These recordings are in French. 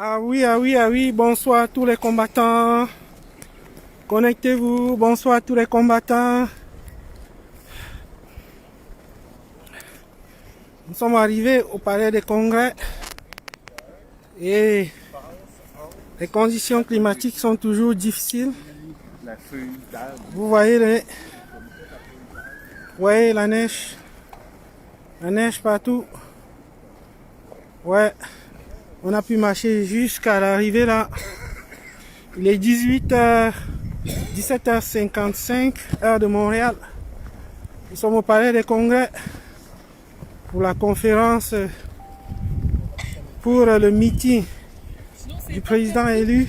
Ah oui, bonsoir à tous les combattants. Connectez-vous, bonsoir à tous les combattants. Nous sommes arrivés au palais des congrès et les conditions climatiques sont toujours difficiles. Vous voyez, la neige partout. Ouais, on a pu marcher jusqu'à l'arrivée là. Il est 17h55, heure de Montréal. Nous sommes au palais des congrès pour la conférence, pour le meeting du président élu.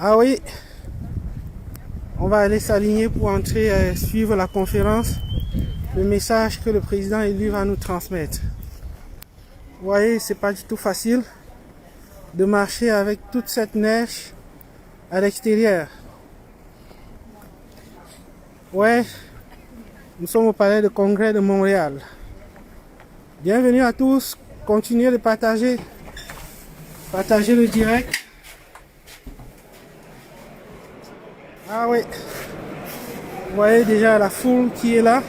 Ah oui, on va aller s'aligner pour entrer suivre la conférence, le message que le président élu va nous transmettre. Vous voyez, c'est pas du tout facile de marcher avec toute cette neige à l'extérieur. Ouais, nous sommes au palais de congrès de Montréal. Bienvenue à tous, continuez de partager le direct. Ah oui, vous voyez déjà la foule qui est là.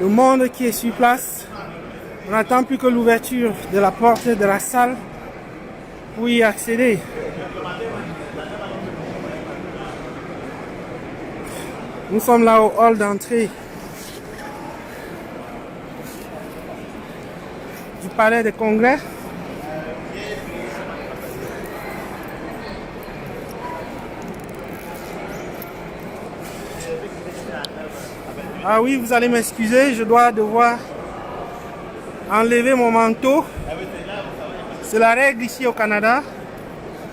Le monde qui est sur place. On n'attend plus que l'ouverture de la porte de la salle pour y accéder. Nous sommes là au hall d'entrée du palais des congrès. Ah oui, vous allez m'excuser, je dois devoir enlever mon manteau. C'est la règle ici au Canada.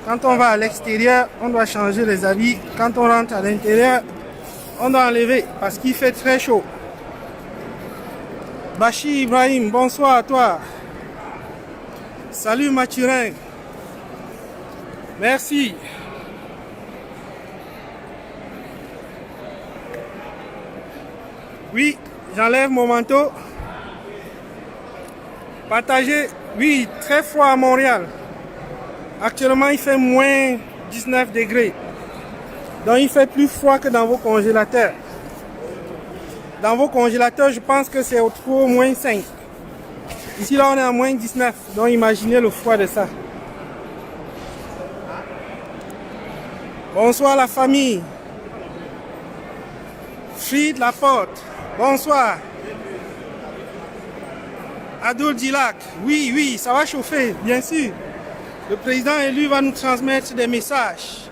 Quand on va à l'extérieur, on doit changer les habits. Quand on rentre à l'intérieur, on doit enlever parce qu'il fait très chaud. Bachi Ibrahim, bonsoir à toi. Salut Mathurin. Merci. Oui, j'enlève mon manteau. Partagez. Oui, très froid à Montréal. Actuellement, il fait moins 19 degrés. Donc, il fait plus froid que dans vos congélateurs. Dans vos congélateurs, je pense que c'est au moins 5. Ici, là, on est à moins 19. Donc, imaginez le froid de ça. Bonsoir la famille. Fried Laporte. Bonsoir. Adoul Dilak. Oui, ça va chauffer, bien sûr. Le président élu va nous transmettre des messages.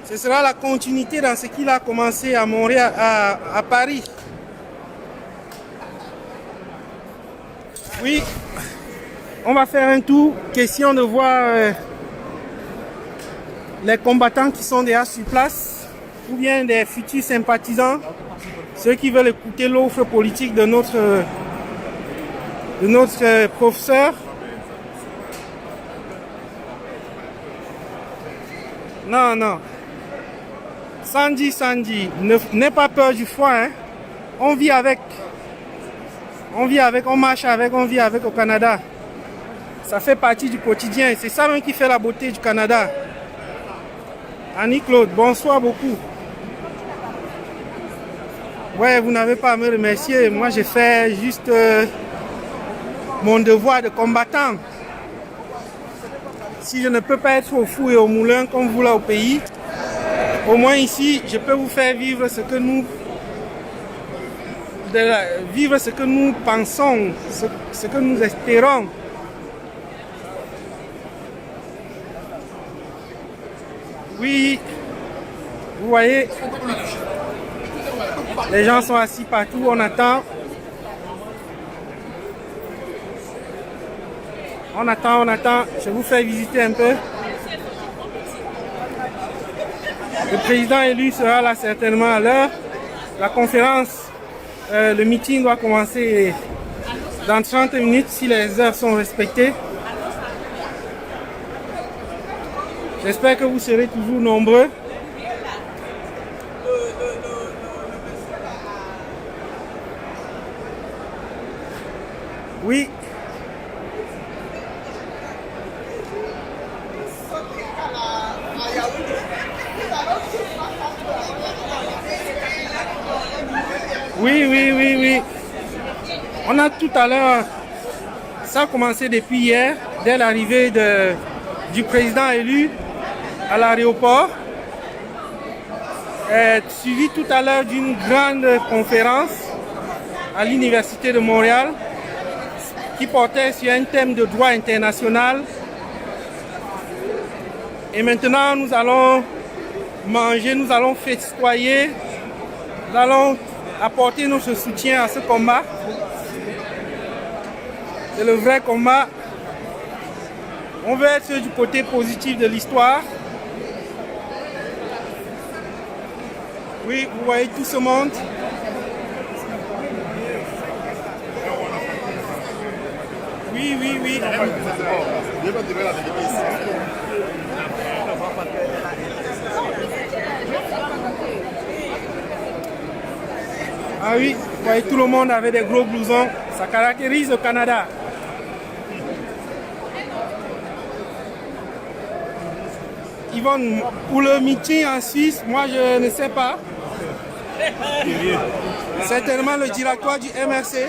Ce sera la continuité dans ce qu'il a commencé à Montréal, à Paris. Oui, on va faire un tour. Question de voir les combattants qui sont déjà sur place ou bien des futurs sympathisants, ceux qui veulent écouter l'offre politique de notre professeur. Non. Sandy, n'aie pas peur du froid, hein. On vit avec, on marche avec, on vit avec au Canada. Ça fait partie du quotidien. C'est ça même qui fait la beauté du Canada. Annie-Claude, bonsoir beaucoup. Ouais, vous n'avez pas à me remercier. Moi, j'ai fait juste mon devoir de combattant. Si je ne peux pas être au four et au moulin comme vous là au pays, au moins ici, je peux vous faire vivre ce que nous pensons, ce que nous espérons. Oui, vous voyez, les gens sont assis partout, on attend. On attend. Je vous fais visiter un peu. Le président élu sera là certainement à l'heure. La conférence, le meeting doit commencer dans 30 minutes si les heures sont respectées. J'espère que vous serez toujours nombreux. Oui. Oui. On a tout à l'heure, ça a commencé depuis hier, dès l'arrivée du président élu à l'aéroport, suivi tout à l'heure d'une grande conférence à l'Université de Montréal qui portait sur un thème de droit international. Et maintenant, nous allons manger, nous allons festoyer, nous allons apporter notre soutien à ce combat. C'est le vrai combat. On veut être du côté positif de l'histoire. Oui, vous voyez tout ce monde. Oui. Ah oui, vous voyez tout le monde avec des gros blousons. Ça caractérise le Canada. Yvonne, pour le meeting en Suisse, moi je ne sais pas. Certainement le directoire du MRC.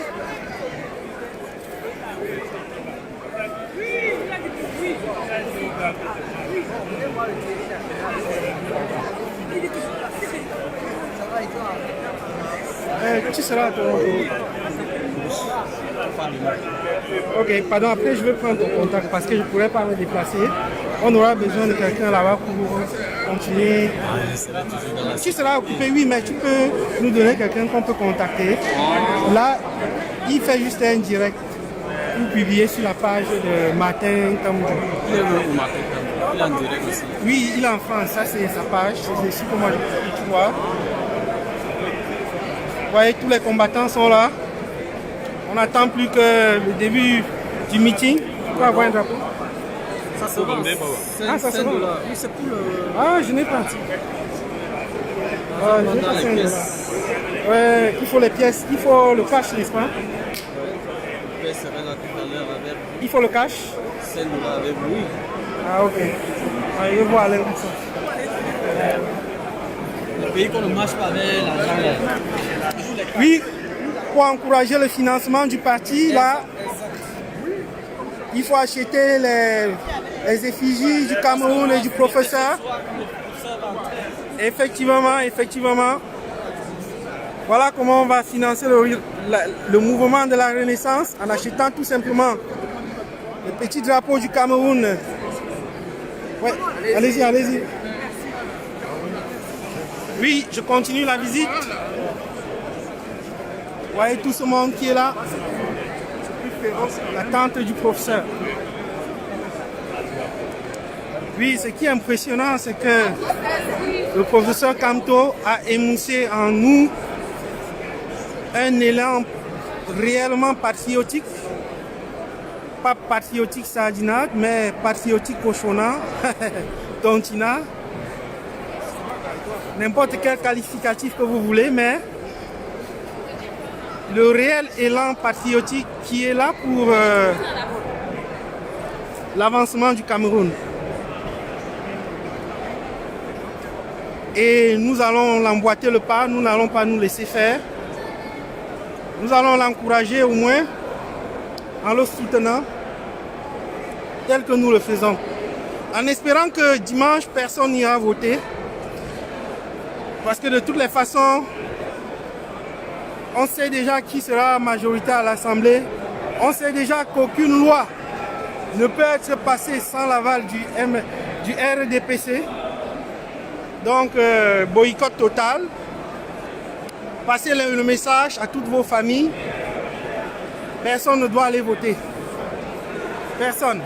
Tu seras à Toronto. Ok, pardon, après je vais prendre ton contact parce que je ne pourrais pas me déplacer. On aura besoin de quelqu'un là-bas pour continuer. Tu seras occupé, oui, mais tu peux nous donner quelqu'un qu'on peut contacter. Là, il fait juste un direct pour publier sur la page de Matin comme. Il est au Matin comme. Il est en direct aussi. Oui, il est en France, ça c'est sa page. C'est ici que moi tu vois. Vous voyez, tous les combattants sont là. On n'attend plus que le début du meeting. On va avoir un drapeau. Ça se vend. Ça se vend. Oui, c'est pour le. Ah, je n'ai pas. Ah, je n'ai pas $5. Ouais, il faut les pièces, il faut le cash, n'est-ce pas? Ouais, serait là tout à l'heure avec. Il faut le cash? $5 avec vous. Ah, ok. Ah, je vais voir avec ça. Le pays qu'on ne marche pas avec l'argent là. Oui, pour encourager le financement du parti, là, il faut acheter les effigies du Cameroun et du professeur. Effectivement. Voilà comment on va financer le mouvement de la Renaissance en achetant tout simplement le petit drapeau du Cameroun. Ouais, allez-y. Oui, je continue la visite. Vous voyez tout ce monde qui est là. La tante du professeur. Oui, ce qui est impressionnant, c'est que le professeur Kamto a émoussé en nous un élan réellement patriotique. Pas patriotique sardinade, mais patriotique cochonnat, tontina. N'importe quel qualificatif que vous voulez, mais le réel élan patriotique qui est là pour l'avancement du Cameroun. Et nous allons l'emboîter le pas, nous n'allons pas nous laisser faire. Nous allons l'encourager au moins en le soutenant tel que nous le faisons. En espérant que dimanche, personne n'ira voter. Parce que de toutes les façons, on sait déjà qui sera majoritaire à l'Assemblée. On sait déjà qu'aucune loi ne peut être passée sans l'aval du RDPC. Donc, boycott total. Passez le message à toutes vos familles. Personne ne doit aller voter. Personne.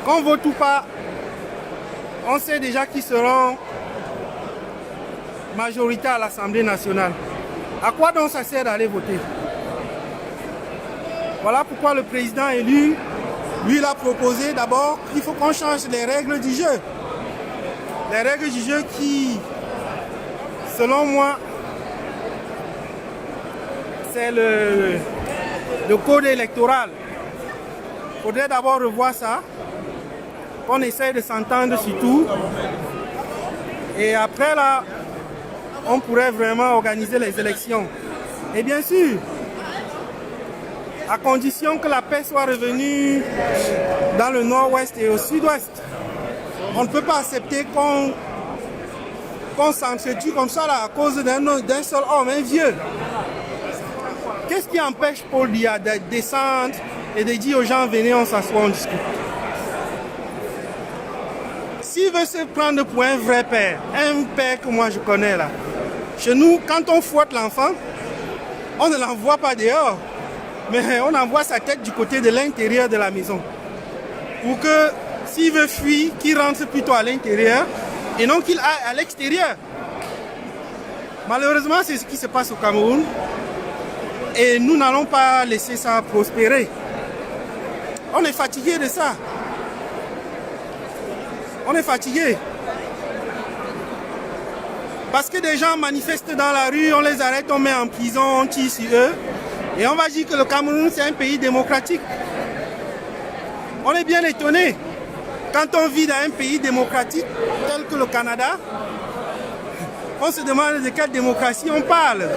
Qu'on vote ou pas, on sait déjà qui seront majoritaires à l'Assemblée nationale. À quoi donc ça sert d'aller voter? Voilà pourquoi le président élu, lui, il a proposé d'abord qu'il faut qu'on change les règles du jeu. Les règles du jeu qui, selon moi, c'est le code électoral. Il faudrait d'abord revoir ça, qu'on essaye de s'entendre sur tout. Et après là, on pourrait vraiment organiser les élections. Et bien sûr, à condition que la paix soit revenue dans le nord-ouest et au sud-ouest. On ne peut pas accepter qu'on s'entretue comme ça là, à cause d'un seul homme, un vieux. Qu'est-ce qui empêche Paul Biya de descendre et de dire aux gens, venez, on s'assoit, on discute? S'il veut se prendre pour un vrai père, un père que moi je connais là, chez nous, quand on fouette l'enfant, on ne l'envoie pas dehors, mais on envoie sa tête du côté de l'intérieur de la maison. Pour que, s'il veut fuir, qu'il rentre plutôt à l'intérieur et non qu'il aille à l'extérieur. Malheureusement, c'est ce qui se passe au Cameroun et nous n'allons pas laisser ça prospérer. On est fatigué de ça. On est fatigué. Parce que des gens manifestent dans la rue, on les arrête, on met en prison, on tire sur eux. Et on va dire que le Cameroun, c'est un pays démocratique. On est bien étonné. Quand on vit dans un pays démocratique tel que le Canada, on se demande de quelle démocratie on parle.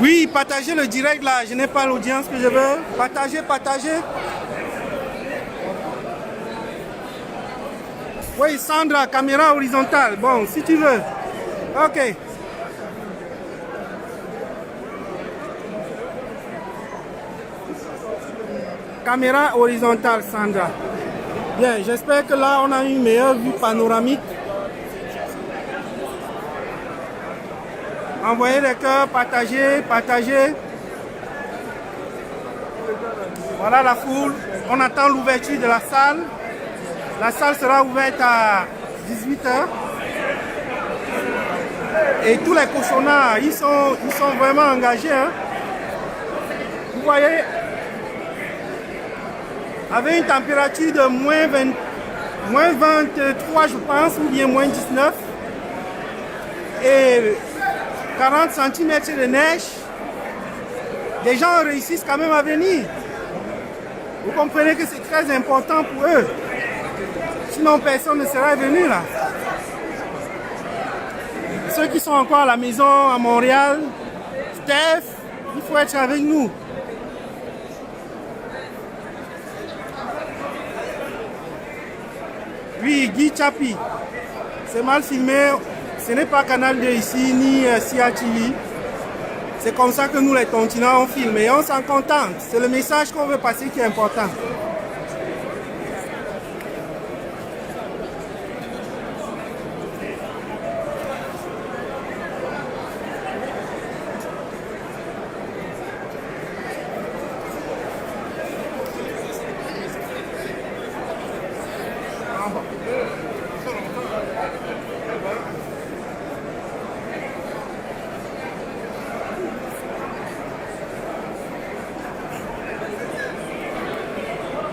Oui, partagez le direct là, je n'ai pas l'audience que je veux. Partagez, partagez. Oui, Sandra, caméra horizontale. Bon, si tu veux. Ok. Caméra horizontale, Sandra. Bien, j'espère que là, on a une meilleure vue panoramique. Envoyez les cœurs, partagez, partagez. Voilà la foule. On attend l'ouverture de la salle. La salle sera ouverte à 18h. Et tous les cochonnards, ils sont vraiment engagés. Hein. Vous voyez, avec une température de moins 23, je pense, ou bien moins 19. Et 40 cm de neige, les gens réussissent quand même à venir. Vous comprenez que c'est très important pour eux. Sinon, personne ne sera venu là. Ceux qui sont encore à la maison à Montréal, Steph, il faut être avec nous. Oui, Guy Chapi, c'est mal filmé. Ce n'est pas Canal 2 ici, ni Sia TV. C'est comme ça que nous, les continents, on filme et on s'en contente. C'est le message qu'on veut passer qui est important.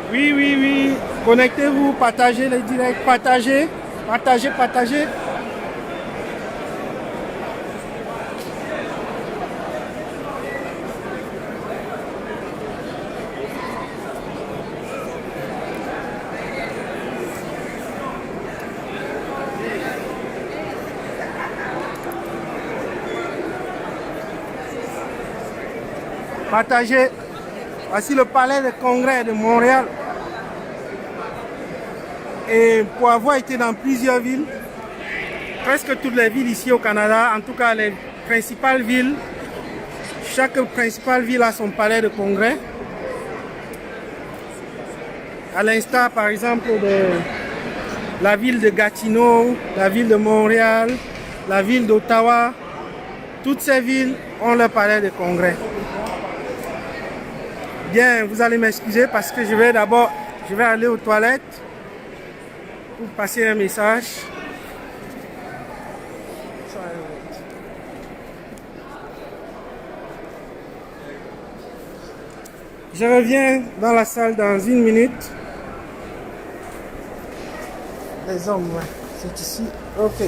Oui, oui, oui. Connectez-vous, partagez les directs, partagez, partagez, partagez. Partagez. Voici le palais de congrès de Montréal. Et pour avoir été dans plusieurs villes, presque toutes les villes ici au Canada, en tout cas les principales villes, chaque principale ville a son palais de congrès. À l'instar par exemple de la ville de Gatineau, la ville de Montréal, la ville d'Ottawa, toutes ces villes ont leur palais de congrès. Bien, vous allez m'excuser parce que je vais aller aux toilettes pour passer un message. Je reviens dans la salle dans une minute. Les hommes, ouais, c'est ici. Ok.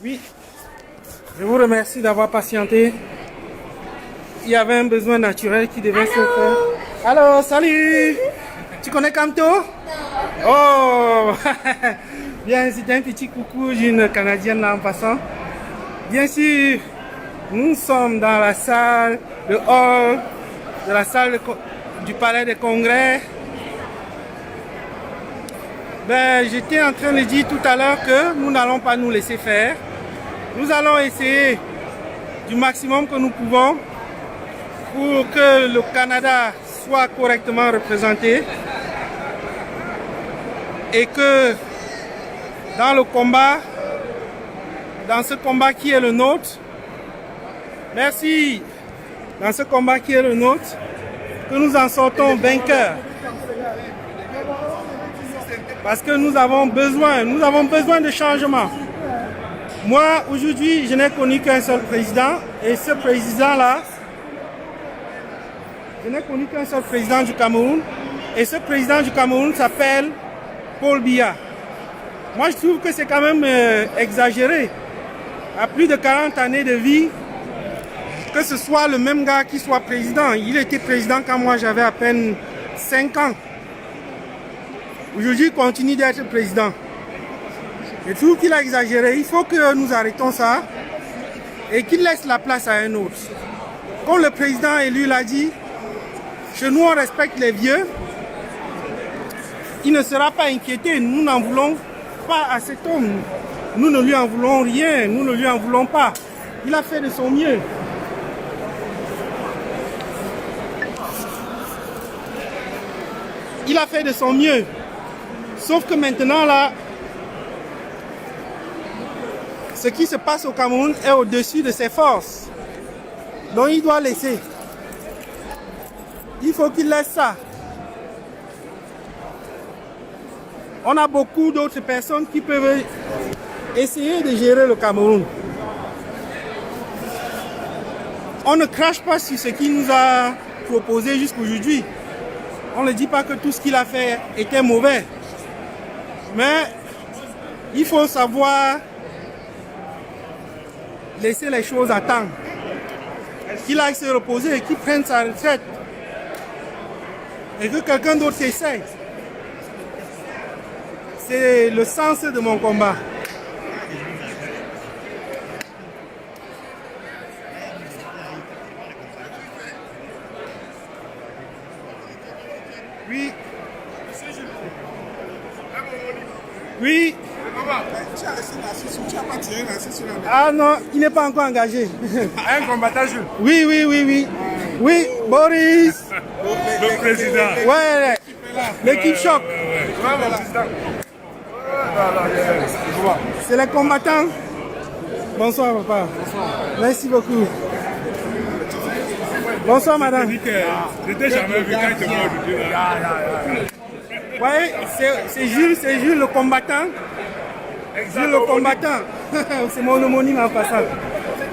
Oui, je vous remercie d'avoir patienté. Il y avait un besoin naturel qui devait se faire. Allô, salut. Tu connais Kamto? Oh. Bien, c'était un petit coucou d'une Canadienne là en passant. Bien sûr, nous sommes dans la salle, le hall de la salle du Palais des Congrès. Ben, j'étais en train de dire tout à l'heure que nous n'allons pas nous laisser faire. Nous allons essayer du maximum que nous pouvons pour que le Canada soit correctement représenté et que dans le combat, dans ce combat qui est le nôtre, merci, dans ce combat qui est le nôtre, que nous en sortons vainqueurs. Parce que nous avons besoin de changement. Moi, aujourd'hui, je n'ai connu qu'un seul président. Et ce président-là, je n'ai connu qu'un seul président du Cameroun. Et ce président du Cameroun s'appelle Paul Biya. Moi, je trouve que c'est quand même exagéré. À plus de 40 années de vie, que ce soit le même gars qui soit président. Il était président quand moi j'avais à peine 5 ans. Aujourd'hui, il continue d'être président. Je trouve qu'il a exagéré. Il faut que nous arrêtons ça et qu'il laisse la place à un autre. Comme le président élu l'a dit, chez nous on respecte les vieux. Il ne sera pas inquiété. Nous n'en voulons pas à cet homme. Nous ne lui en voulons rien. Nous ne lui en voulons pas. Il a fait de son mieux. Il a fait de son mieux. Sauf que maintenant, là, ce qui se passe au Cameroun est au-dessus de ses forces. Donc, il doit laisser. Il faut qu'il laisse ça. On a beaucoup d'autres personnes qui peuvent essayer de gérer le Cameroun. On ne crache pas sur ce qu'il nous a proposé jusqu'aujourd'hui. On ne dit pas que tout ce qu'il a fait était mauvais. Mais il faut savoir laisser les choses à temps. Qu'il aille se reposer, qu'il prenne sa retraite. Et que quelqu'un d'autre essaye. C'est le sens de mon combat. Oui. Oui. Ah non, il n'est pas encore engagé. Un combattant, Jules. Oui, oui, oui, oui. Oui, Boris. Le président. Ouais, l'équipe choc. C'est les combattants. Bonsoir, papa. Bonsoir. Merci beaucoup. Bonsoir, madame. Je n'ai jamais vu quand tu m'as. Ouais, c'est Jules le combattant. Jules le combattant. C'est mon homonyme en passant.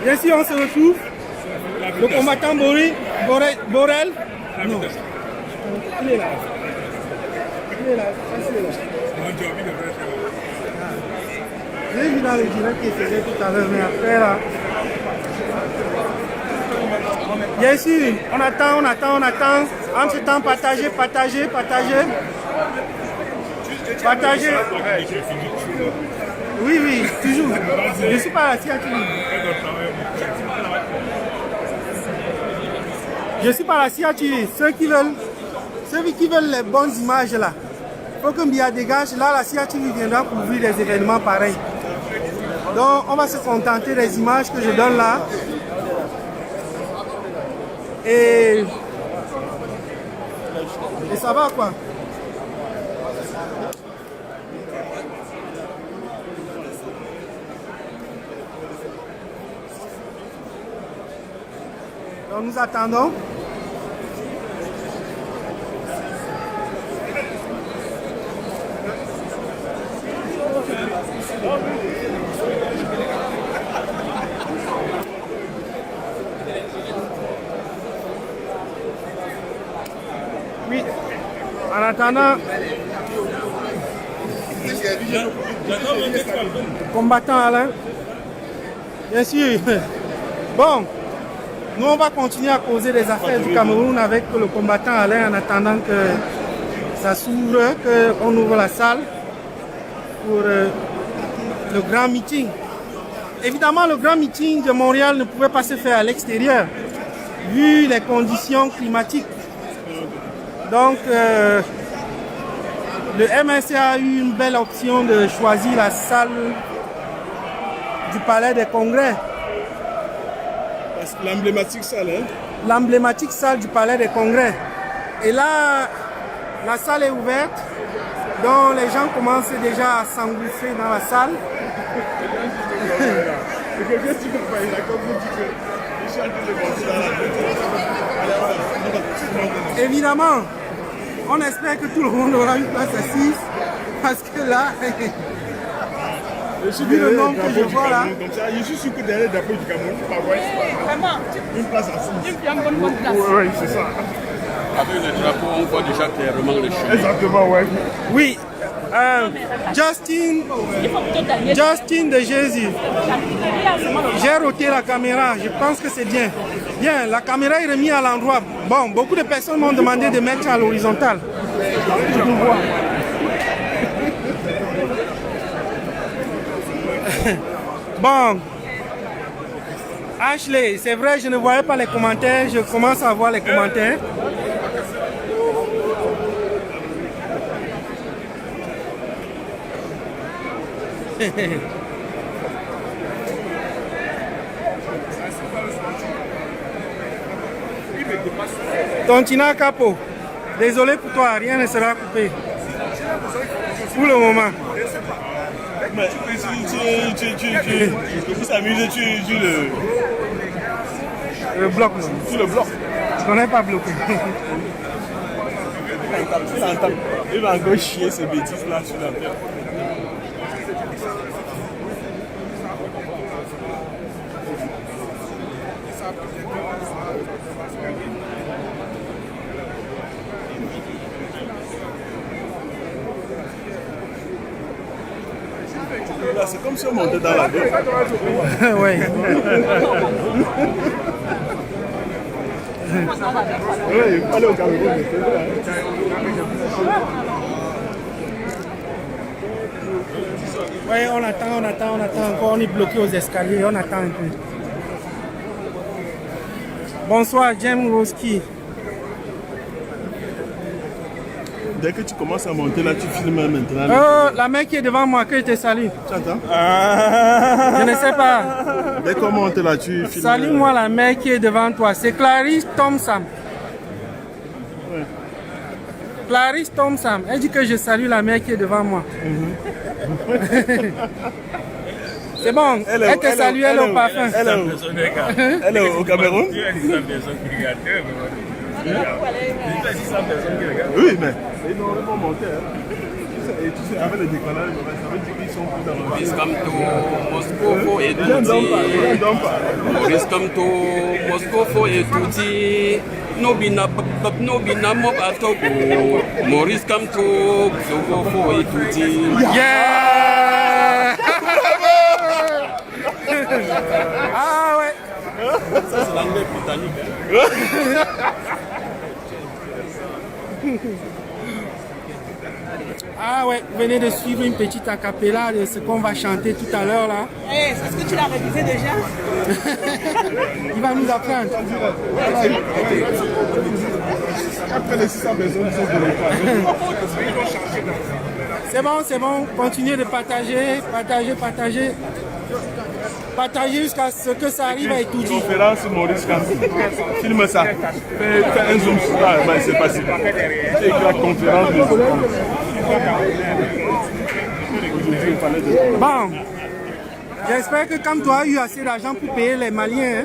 Bien sûr, on se retrouve. Le combattant Borel. Non. Il est là. Il est là. J'ai vu dans le direct qu'il faisait tout à l'heure, mais après là. Bien sûr, on attend. Entre-temps, partagez. Oui, toujours. Je suis pas assis à tout. Je suis pas la CIATV. Ceux qui veulent les bonnes images là, il faut que Biya dégage. Là, la CIATV viendra couvrir des événements pareils. Donc, on va se contenter des images que je donne là. Et ça va quoi. Donc, nous attendons. Oui, en attendant, combattant Alain. Bien sûr. Bon, nous on va continuer à causer des affaires du Cameroun avec le combattant Alain en attendant que ça s'ouvre, qu'on ouvre la salle pour le grand meeting. Évidemment, le grand meeting de Montréal ne pouvait pas se faire à l'extérieur, vu les conditions climatiques. Donc, le MSC a eu une belle option de choisir la salle du Palais des Congrès. L'emblématique salle, hein? L'emblématique salle du Palais des Congrès. Et là, la salle est ouverte, donc les gens commencent déjà à s'engouffrer dans la salle. Évidemment, on espère que tout le monde aura une place assise, parce que là, vu le nombre que je vois là, Je suis sûr que derrière le drapeau du Cameroun, tu vas voir Vraiment, une place assise. une bonne place. Oui, c'est ça. Avec le drapeau, on voit déjà clairement le chemin. Exactement, ouais. oui, Justin de Jésus. J'ai roté la caméra, je pense que c'est bien. Bien, la caméra est remise à l'endroit. Bon, beaucoup de personnes m'ont demandé de mettre à l'horizontale. Bon, Ashley, c'est vrai, je ne voyais pas les commentaires, je commence à voir les commentaires. Tontina Capo, désolé pour toi, rien ne sera coupé. Pour le moment. Mais tu s'amuses, tu Le bloc, non. tu le bloques. On n'est pas bloqué. Il va encore chier ces bêtises là sur la terre. Là, c'est comme si on montait dans la gueule. Oui. Oui, il fallait au Cameroun. Oui, on attend encore. On est bloqué aux escaliers, on attend un peu. Bonsoir, James Roski. Dès que tu commences à monter là, tu filmes maintenant. La mec qui est devant moi, que je te salue. Tu entends? Je ne sais pas. Dès qu'on monte là, tu filmes. Salue-moi la mec qui est devant toi. C'est Clarisse Thompson. Ouais. Clarisse Thompson. Elle dit que je salue la mec qui est devant moi. C'est bon. Elle te salue, elle est au parfum. Elle est au Cameroun? Oui, mais c'est énormément monté. Et tu sais, avec le décollage, ça veut dire qu'ils sont plus dans le Maurice Kamto, Moscou et Touti. Maurice Kamto, Moscou et Touti. Nobina Mop Atobo. Maurice Kamto, Moscou et Touti. Yeah! Ah ouais! Ça, c'est l'anglais britannique. Ah ouais, vous venez de suivre une petite acapella de ce qu'on va chanter tout à l'heure là. Hey, est-ce que tu l'as révisé déjà? Il va nous apprendre. Après les 600 personnes sont de l'école. C'est bon, continuez de partager. Partagez jusqu'à ce que ça arrive à Étoudi. Conférence Maurice Kamto. Filme ça. Fais un zoom sur ça. Ben, c'est facile. C'est la conférence de Bon, j'espère que comme tu as eu assez d'argent pour payer les Maliens.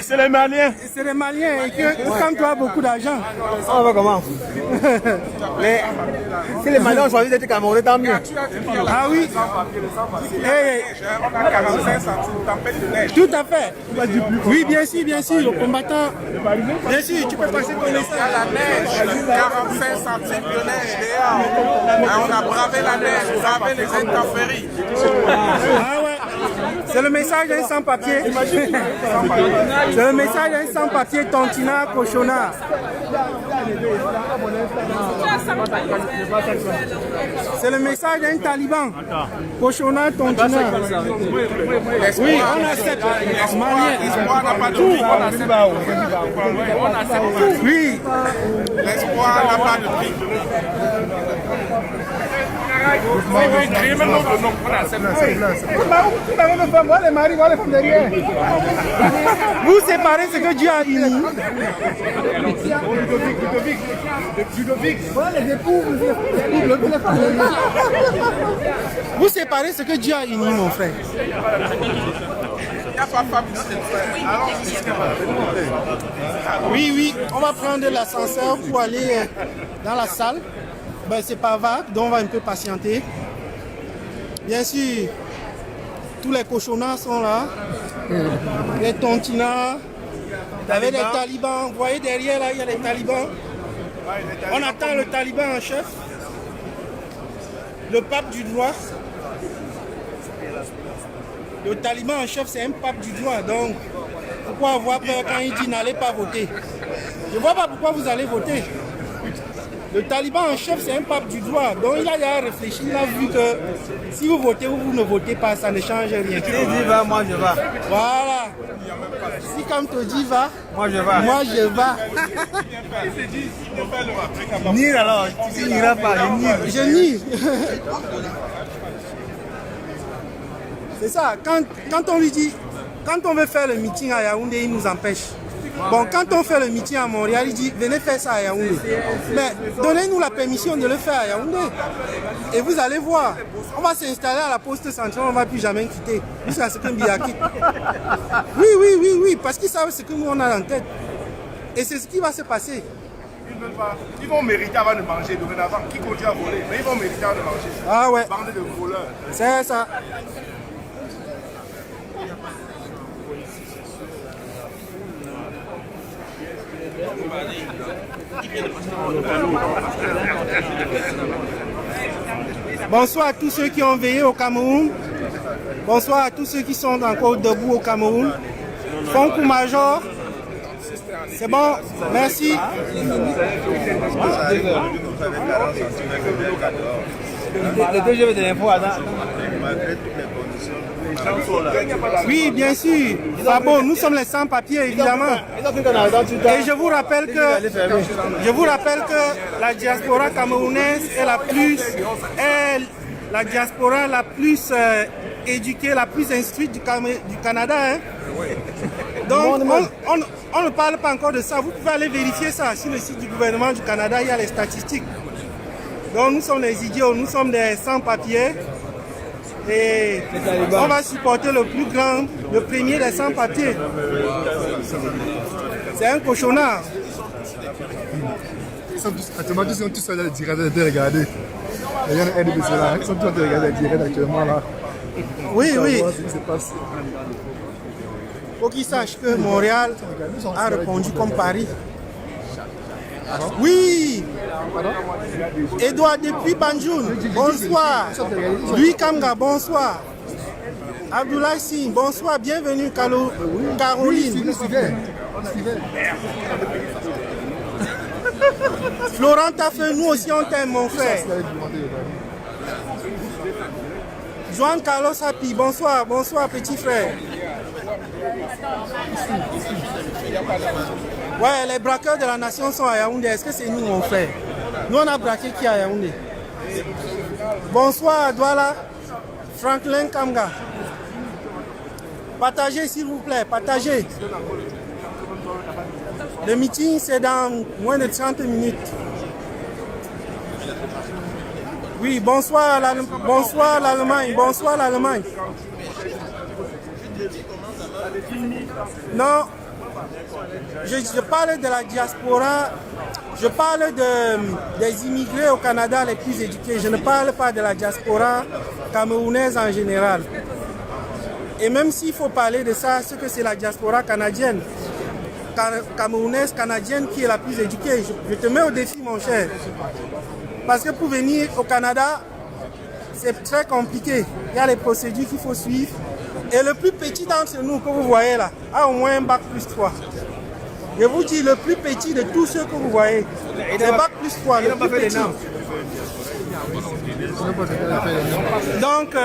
C'est les Maliens. C'est les Maliens et que comme tu as beaucoup d'argent. On va comment? Si les Maliens ont choisi d'être Camerounais, tant mieux. Ah oui. Tout à fait. Oui, bien sûr, le combattant. Bien sûr, tu peux passer ton message. La neige, 45 centimes de neige dehors. On a bravé la neige. avez les intempéries. Ah ouais. C'est le message d'un sans-papier. C'est le message d'un sans-papier Tontina Cochona. C'est le message d'un taliban. Cochona Tontina. Oui, on accepte. L'espoir n'a pas de prix. On accepte tout. Oui. L'espoir n'a pas de prix. Si vous écrivez notre nom, on accepte. Vous séparez ce que Dieu a uni. Vous séparez ce que Dieu a uni, mon frère. Oui, oui, on va prendre l'ascenseur pour aller dans la salle. Ben, c'est pas vague, donc on va un peu patienter. Bien sûr, tous les cochonnats sont là. Les tontinas, avec les talibans. Vous voyez derrière là, il y a les talibans. On attend le taliban en chef. Le pape du droit. Le taliban en chef, c'est un pape du droit. Donc, pourquoi avoir peur quand il dit n'allez pas voter? Je ne vois pas pourquoi vous allez voter. Le taliban en chef, c'est un pape du droit. Donc, il a déjà réfléchi, il a vu que si vous votez ou vous ne votez pas, ça ne change rien. Si dit va, moi je vais. Voilà. Si comme te dit va, Moi je vais. moi je vais. Ni alors, tu n'iras pas, je nie. Je nie. C'est ça, quand on lui dit, quand on veut faire le meeting à Yaoundé, il nous empêche. Bon, quand on fait le meeting à Montréal, il dit, venez faire ça à Yaoundé. Mais donnez-nous la permission de le faire à Yaoundé. Et vous allez voir, on va s'installer à la poste centrale, on ne va plus jamais quitter. Jusqu'à ce qu'un Biaki. Oui, parce qu'ils savent ce que nous on a en tête. Et c'est ce qui va se passer. Ils vont mériter avant de manger dorénavant. Qui continue à voler, mais ils vont mériter avant de manger. Ah ouais, Bande de voleurs. c'est ça. Bonsoir à tous ceux qui ont veillé au Cameroun. Bonsoir à tous ceux qui sont encore debout au Cameroun. Fonkou Major. C'est bon, merci. Les deux jeux de l'info, Oui, bien sûr. Ah bon, nous sommes les sans-papiers, évidemment. Et je vous rappelle que la diaspora camerounaise est la diaspora la plus éduquée, la plus instruite du Canada. Hein. Donc, on ne parle pas encore de ça. Vous pouvez aller vérifier ça sur le site du gouvernement du Canada, il y a les statistiques. Donc, nous sommes des idiots, nous sommes des sans-papiers. Et on va supporter le premier des sans-papiers. C'est un cochonnard. Actuellement, ils sont tous allés de regarder. Il y a un NBC là, ils sont tous en train de regarder direct actuellement là. Oui. C'est passé. Il faut qu'ils sachent que Montréal a répondu comme Paris. Oui. Edouard depuis Banjoun, bonsoir. Louis Kamga, bonsoir. Abdoulaye Singh, bonsoir, bienvenue Caroline. Florent Tafeu, nous aussi on t'aime mon frère. Juan Carlos Happy, bonsoir petit frère. Ouais, les braqueurs de la nation sont à Yaoundé. Est-ce que c'est nous, mon frère? Nous, on a braqué qui à Yaoundé? Bonsoir, Douala. Franklin Kamga. Partagez, s'il vous plaît, partagez. Le meeting, c'est dans moins de 30 minutes. Oui, bonsoir l'Allemagne. Bonsoir l'Allemagne. Non. Je parle de la diaspora, je parle des immigrés au Canada les plus éduqués, je ne parle pas de la diaspora camerounaise en général. Et même s'il faut parler de ça, c'est que c'est la diaspora canadienne, camerounaise, canadienne qui est la plus éduquée. Je te mets au défi mon cher. Parce que pour venir au Canada, c'est très compliqué. Il y a les procédures qu'il faut suivre. Et le plus petit d'entre nous que vous voyez là a au moins un bac plus 3. Je vous dis, le plus petit de tous ceux que vous voyez, c'est bac plus 3, le plus petit. Donc,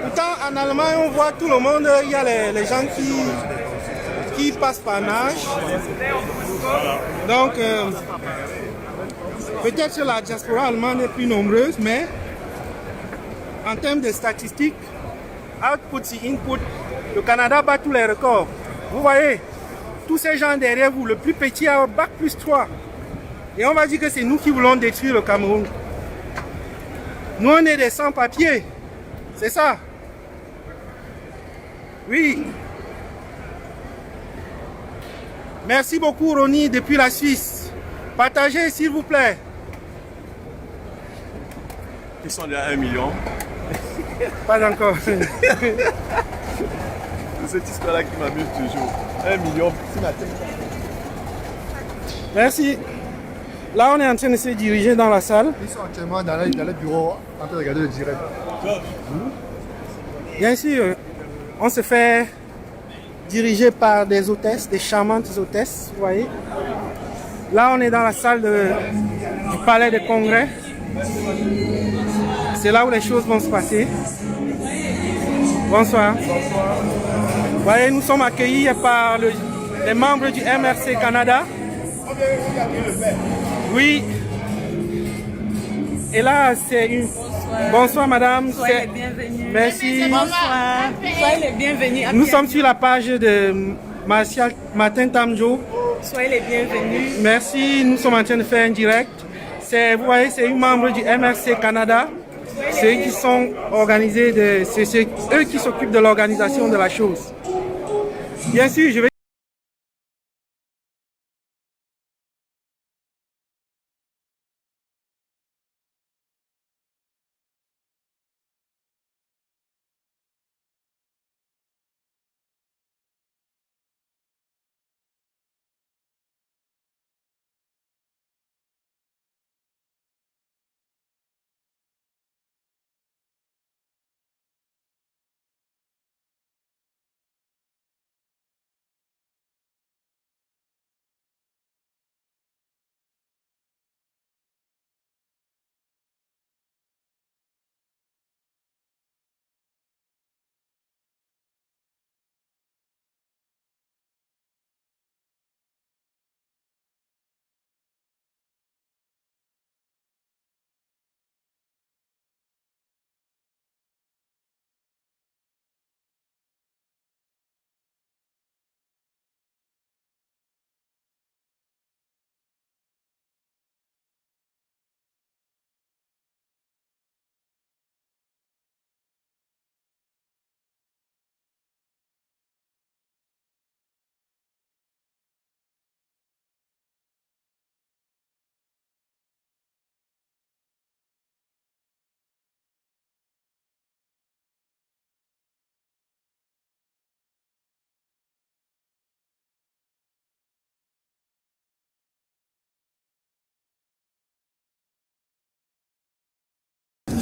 pourtant en Allemagne, on voit tout le monde, il y a les gens qui passent par nage. Donc, peut-être que la diaspora allemande est plus nombreuse, mais en termes de statistiques, output et input, le Canada bat tous les records. Vous voyez, tous ces gens derrière vous, le plus petit a un bac plus 3. Et on va dire que c'est nous qui voulons détruire le Cameroun. Nous, on est des sans-papiers. C'est ça. Oui. Merci beaucoup, Ronnie, depuis la Suisse. Partagez, s'il vous plaît. Ils sont déjà 1 million. Pas encore. C'est cette histoire-là qui m'amuse toujours. 1 million. Merci. Là, on est en train de se diriger dans la salle. Ils sont actuellement dans le bureau en train de regarder le direct. Bien sûr, on se fait diriger par des hôtesses, des charmantes hôtesses, vous voyez. Là, on est dans la salle du palais de congrès. C'est là où les choses vont se passer. Bonsoir. Vous voyez, nous sommes accueillis par les membres du MRC Canada. Oui. Et là, c'est une... Bonsoir, madame. Soyez les bienvenus. Merci. Bonsoir. Soyez les bienvenus. Nous sommes sur la page de Martin Tamjo. Soyez les bienvenus. Merci. Nous sommes en train de faire un direct. Vous voyez, c'est une membre du MRC Canada. C'est eux qui sont organisés, c'est eux qui s'occupent de l'organisation de la chose. Bien sûr, je vais...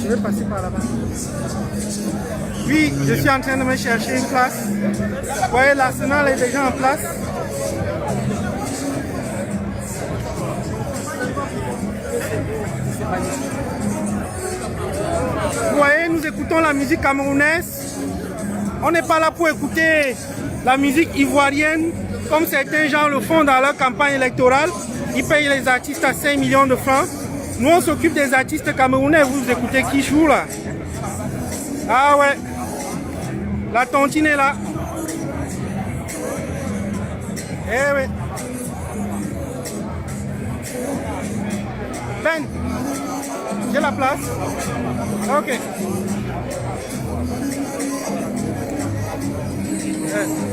Je vais passer par là-bas. Oui, je suis en train de me chercher une place. Vous voyez, l'arsenal est déjà en place. Vous voyez, nous écoutons la musique camerounaise. On n'est pas là pour écouter la musique ivoirienne, comme certains gens le font dans leur campagne électorale. Ils payent les artistes à 5 millions de francs. Nous, on s'occupe des artistes camerounais. Vous écoutez qui joue là? Ah ouais. La tontine est là. Eh oui. Ben, j'ai la place. Ok.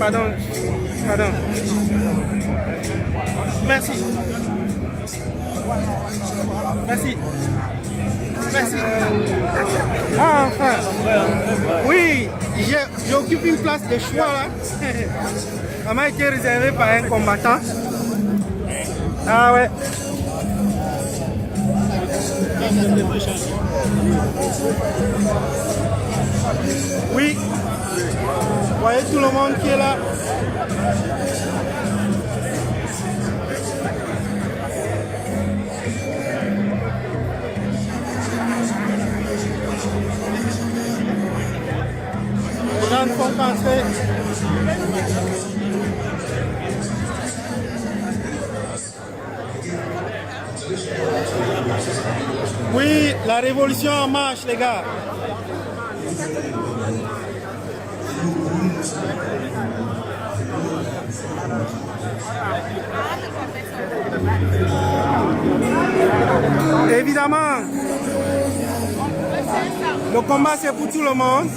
Pardon. Merci. Ah, enfin. Oui, j'occupe une place de choix là. Ça m'a été réservé par un combattant. Ah ouais. Oui. Vous voyez tout le monde qui est là. Les gens ne font qu'entrer. Oui, la révolution en marche, les gars. Évidemment, le combat c'est pour tout le monde.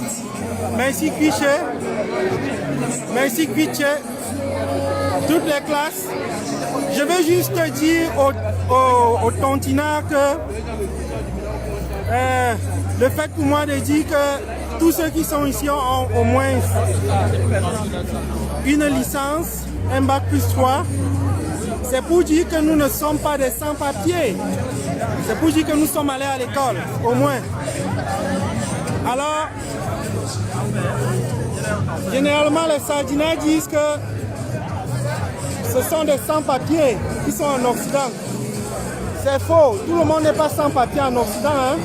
Merci Quiché, merci Quiché, toutes les classes. Je veux juste dire au Tontina que le fait pour moi de dire que tous ceux qui sont ici ont au moins une licence, un bac plus 3, c'est pour dire que nous ne sommes pas des sans-papiers. C'est pour dire que nous sommes allés à l'école, au moins. Alors, généralement les Sardinais disent que ce sont des sans-papiers qui sont en Occident. C'est faux, tout le monde n'est pas sans-papier en Occident. Hein?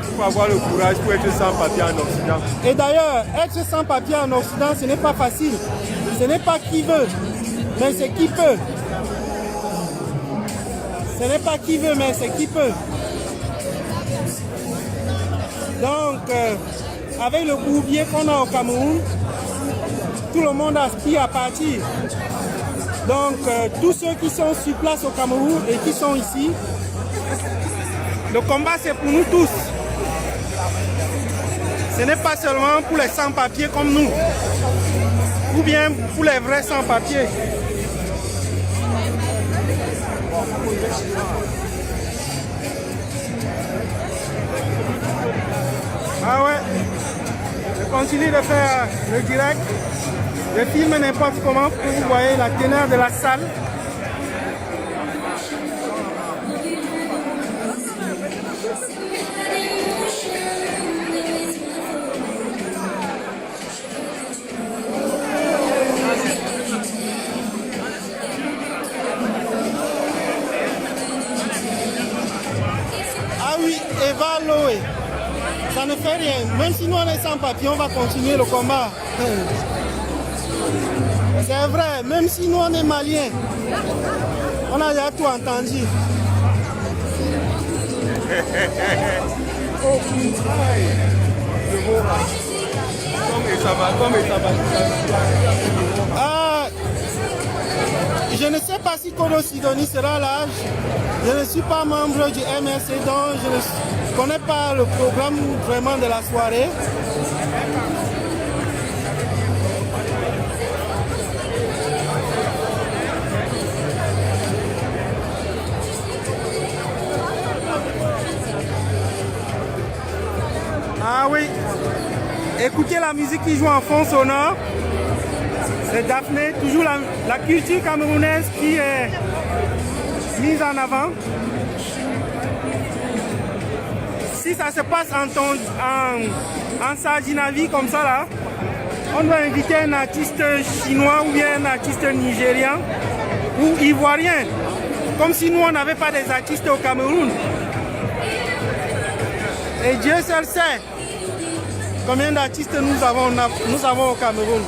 Il faut avoir le courage pour être sans papier en Occident. Et d'ailleurs, être sans papier en Occident, ce n'est pas facile. Ce n'est pas qui veut, mais c'est qui peut. Ce n'est pas qui veut, mais c'est qui peut. Donc, avec le bourbier qu'on a au Cameroun, tout le monde aspire à partir. Donc, tous ceux qui sont sur place au Cameroun et qui sont ici, le combat c'est pour nous tous. Ce n'est pas seulement pour les sans-papiers comme nous, ou bien pour les vrais sans-papiers. Ah ouais, je continue de faire le direct. Je filme n'importe comment pour vous voyez la teneur de la salle. Ah oui, Eva Loé. Ça ne fait rien. Même si nous on est sans papier, on va continuer le combat. C'est vrai, même si nous on est maliens, on a déjà tout entendu. Je ne sais pas si Kodo Sidonie sera là. Je ne suis pas membre du MRC, donc je ne connais pas le programme vraiment de la soirée. Ah oui, écoutez la musique qui joue en fond sonore. C'est Daphné, toujours la culture camerounaise qui est mise en avant. Si ça se passe en Sardinavie comme ça là, on doit inviter un artiste chinois ou bien un artiste nigérian ou ivoirien. Comme si nous on n'avait pas des artistes au Cameroun. Et Dieu seul sait combien d'artistes nous avons au Cameroun.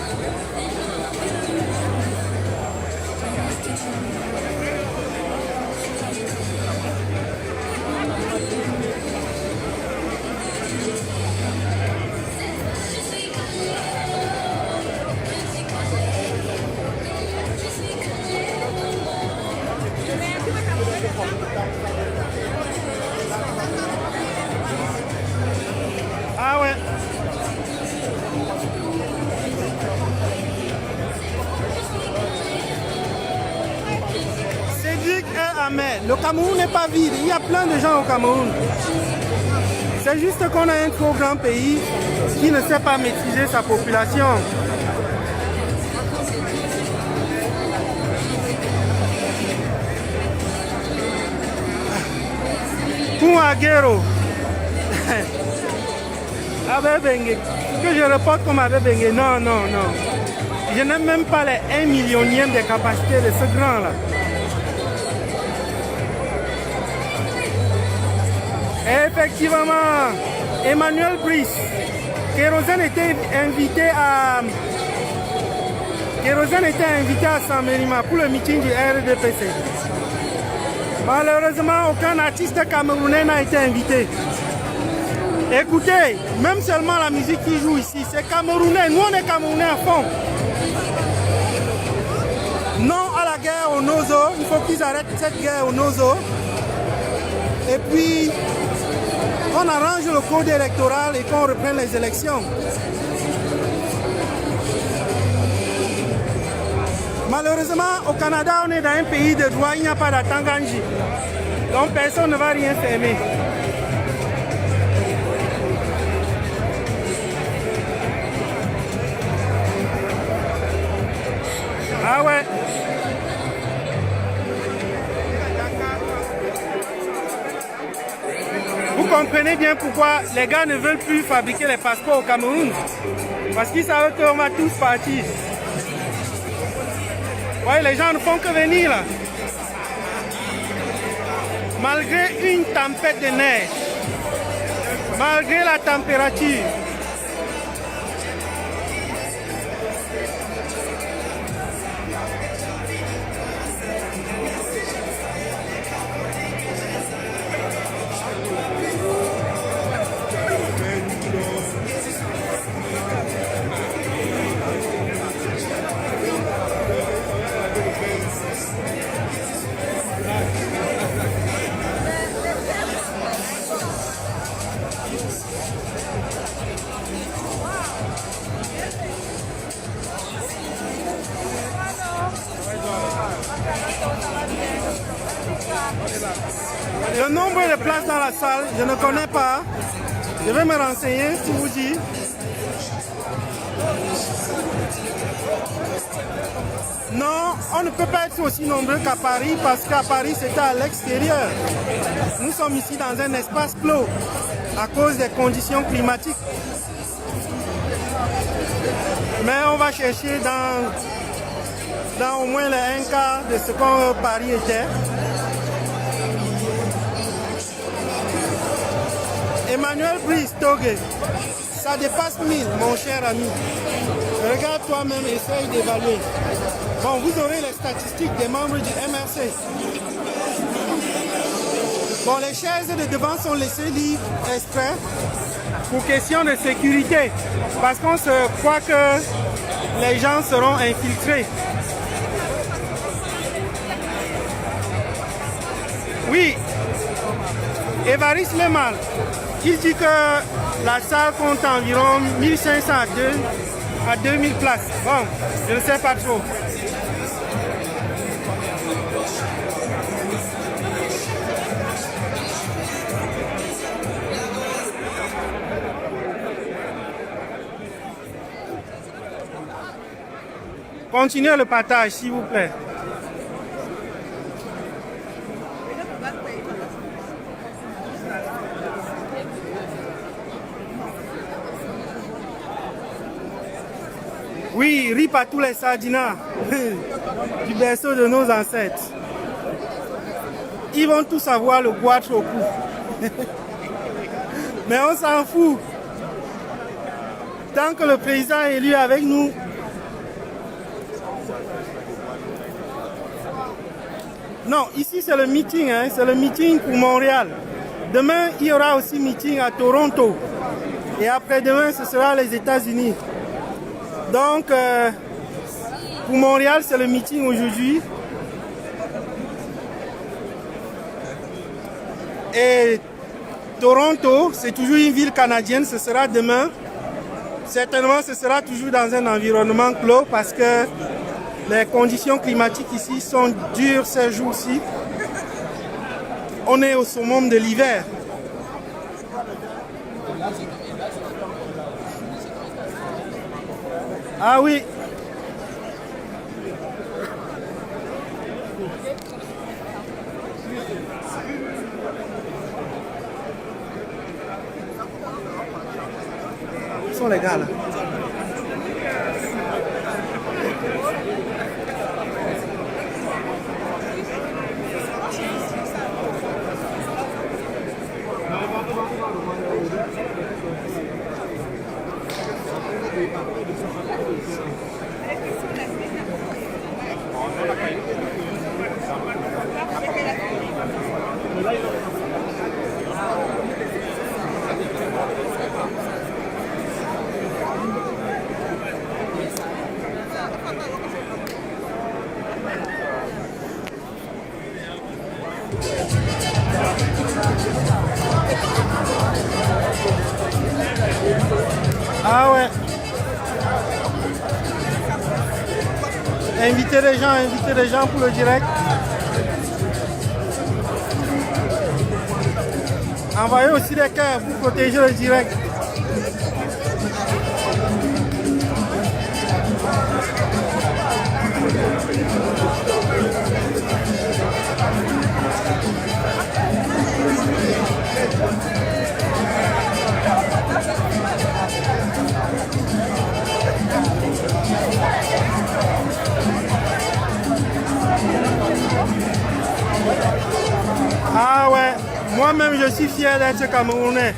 Ah ouais. Cédric et Ahmed, le Cameroun n'est pas vide, il y a plein de gens au Cameroun. C'est juste qu'on a un trop grand pays qui ne sait pas maîtriser sa population. Pour Aguero. Avec Bengue. Que je reporte comme avec Bengue. Non, non, non. Je n'ai même pas les 1 millionième des capacités de ce grand-là. Effectivement, Emmanuel Brice. Kérosène était invité à Saint-Mérima pour le meeting du RDPC. Malheureusement, aucun artiste camerounais n'a été invité. Écoutez, même seulement la musique qui joue ici, c'est camerounais. Nous, on est camerounais à fond. Non à la guerre au Nozo. Il faut qu'ils arrêtent cette guerre au Nozo. Et puis, on arrange le code électoral et qu'on reprenne les élections. Malheureusement, au Canada, on est dans un pays de droit, il n'y a pas d'Atanganji. Donc personne ne va rien fermer. Ah ouais. Vous comprenez bien pourquoi les gars ne veulent plus fabriquer les passeports au Cameroun. Parce qu'ils savent qu'on va tous partir. Ouais, les gens ne font que venir là. Malgré une tempête de neige, malgré la température, le nombre de places dans la salle, je ne connais pas. Je vais me renseigner si vous dites. Non, on ne peut pas être aussi nombreux qu'à Paris parce qu'à Paris c'était à l'extérieur. Nous sommes ici dans un espace clos à cause des conditions climatiques. Mais on va chercher dans au moins les 1 quart de ce qu'on Paris était. Emmanuel Brice Togué, ça dépasse 1000, mon cher ami. Regarde toi-même, essaye d'évaluer. Bon, vous aurez les statistiques des membres du MRC. Bon, les chaises de devant sont laissées libres exprès pour question de sécurité. Parce qu'on se croit que les gens seront infiltrés. Oui, Évariste Lemal, il dit que la salle compte environ 1500 à 2000 places. Bon, je ne sais pas trop. Continuez le partage, s'il vous plaît. Oui, rip à tous les sardinats du berceau de nos ancêtres. Ils vont tous avoir le goitre au cou. Mais on s'en fout. Tant que le président est élu avec nous, non, ici c'est le meeting, hein, c'est le meeting pour Montréal. Demain, il y aura aussi meeting à Toronto. Et après-demain, ce sera les États-Unis. Donc, pour Montréal, c'est le meeting aujourd'hui. Et Toronto, c'est toujours une ville canadienne, ce sera demain. Certainement, ce sera toujours dans un environnement clos parce que les conditions climatiques ici sont dures ces jours-ci. On est au summum de l'hiver. Ah oui. Ah ouais. Invitez les gens pour le direct. Envoyez aussi des cœurs pour protéger le direct. Ah ouais, moi-même je suis fier d'être Camerounais.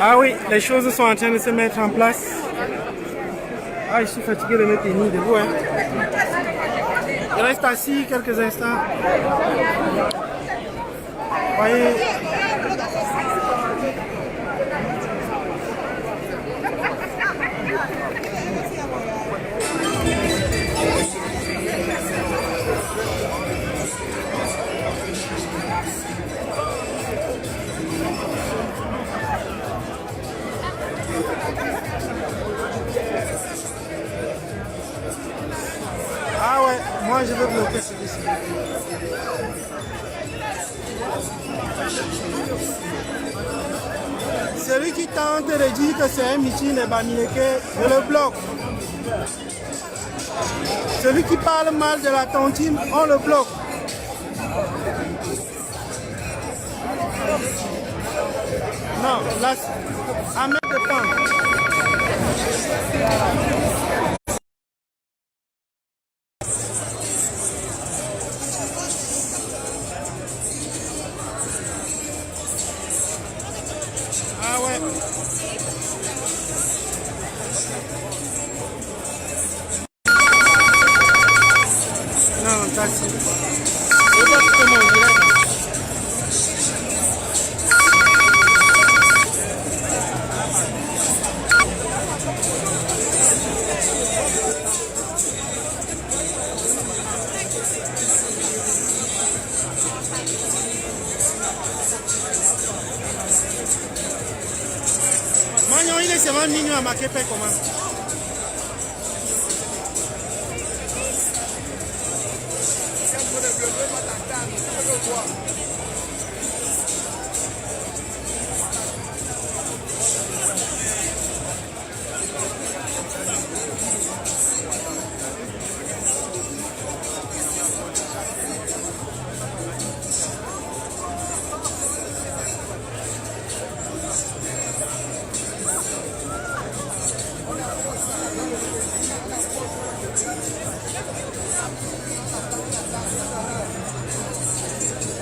Ah oui, les choses sont en train de se mettre en place. Ah, je suis fatigué de me tenir debout. Hein. Je reste assis quelques instants. Voyez. Ah ouais, moi je veux bloquer celui-ci. Celui qui tente de dire que c'est un meeting de Bamileke, je le bloque. Celui qui parle mal de la tontine, on le bloque. Non, là, à mettre de temps. Ah ouais. Non, ça c'est... Je dois quitter mon direct. Magnon, il est seulement mignon à marquer paix comment?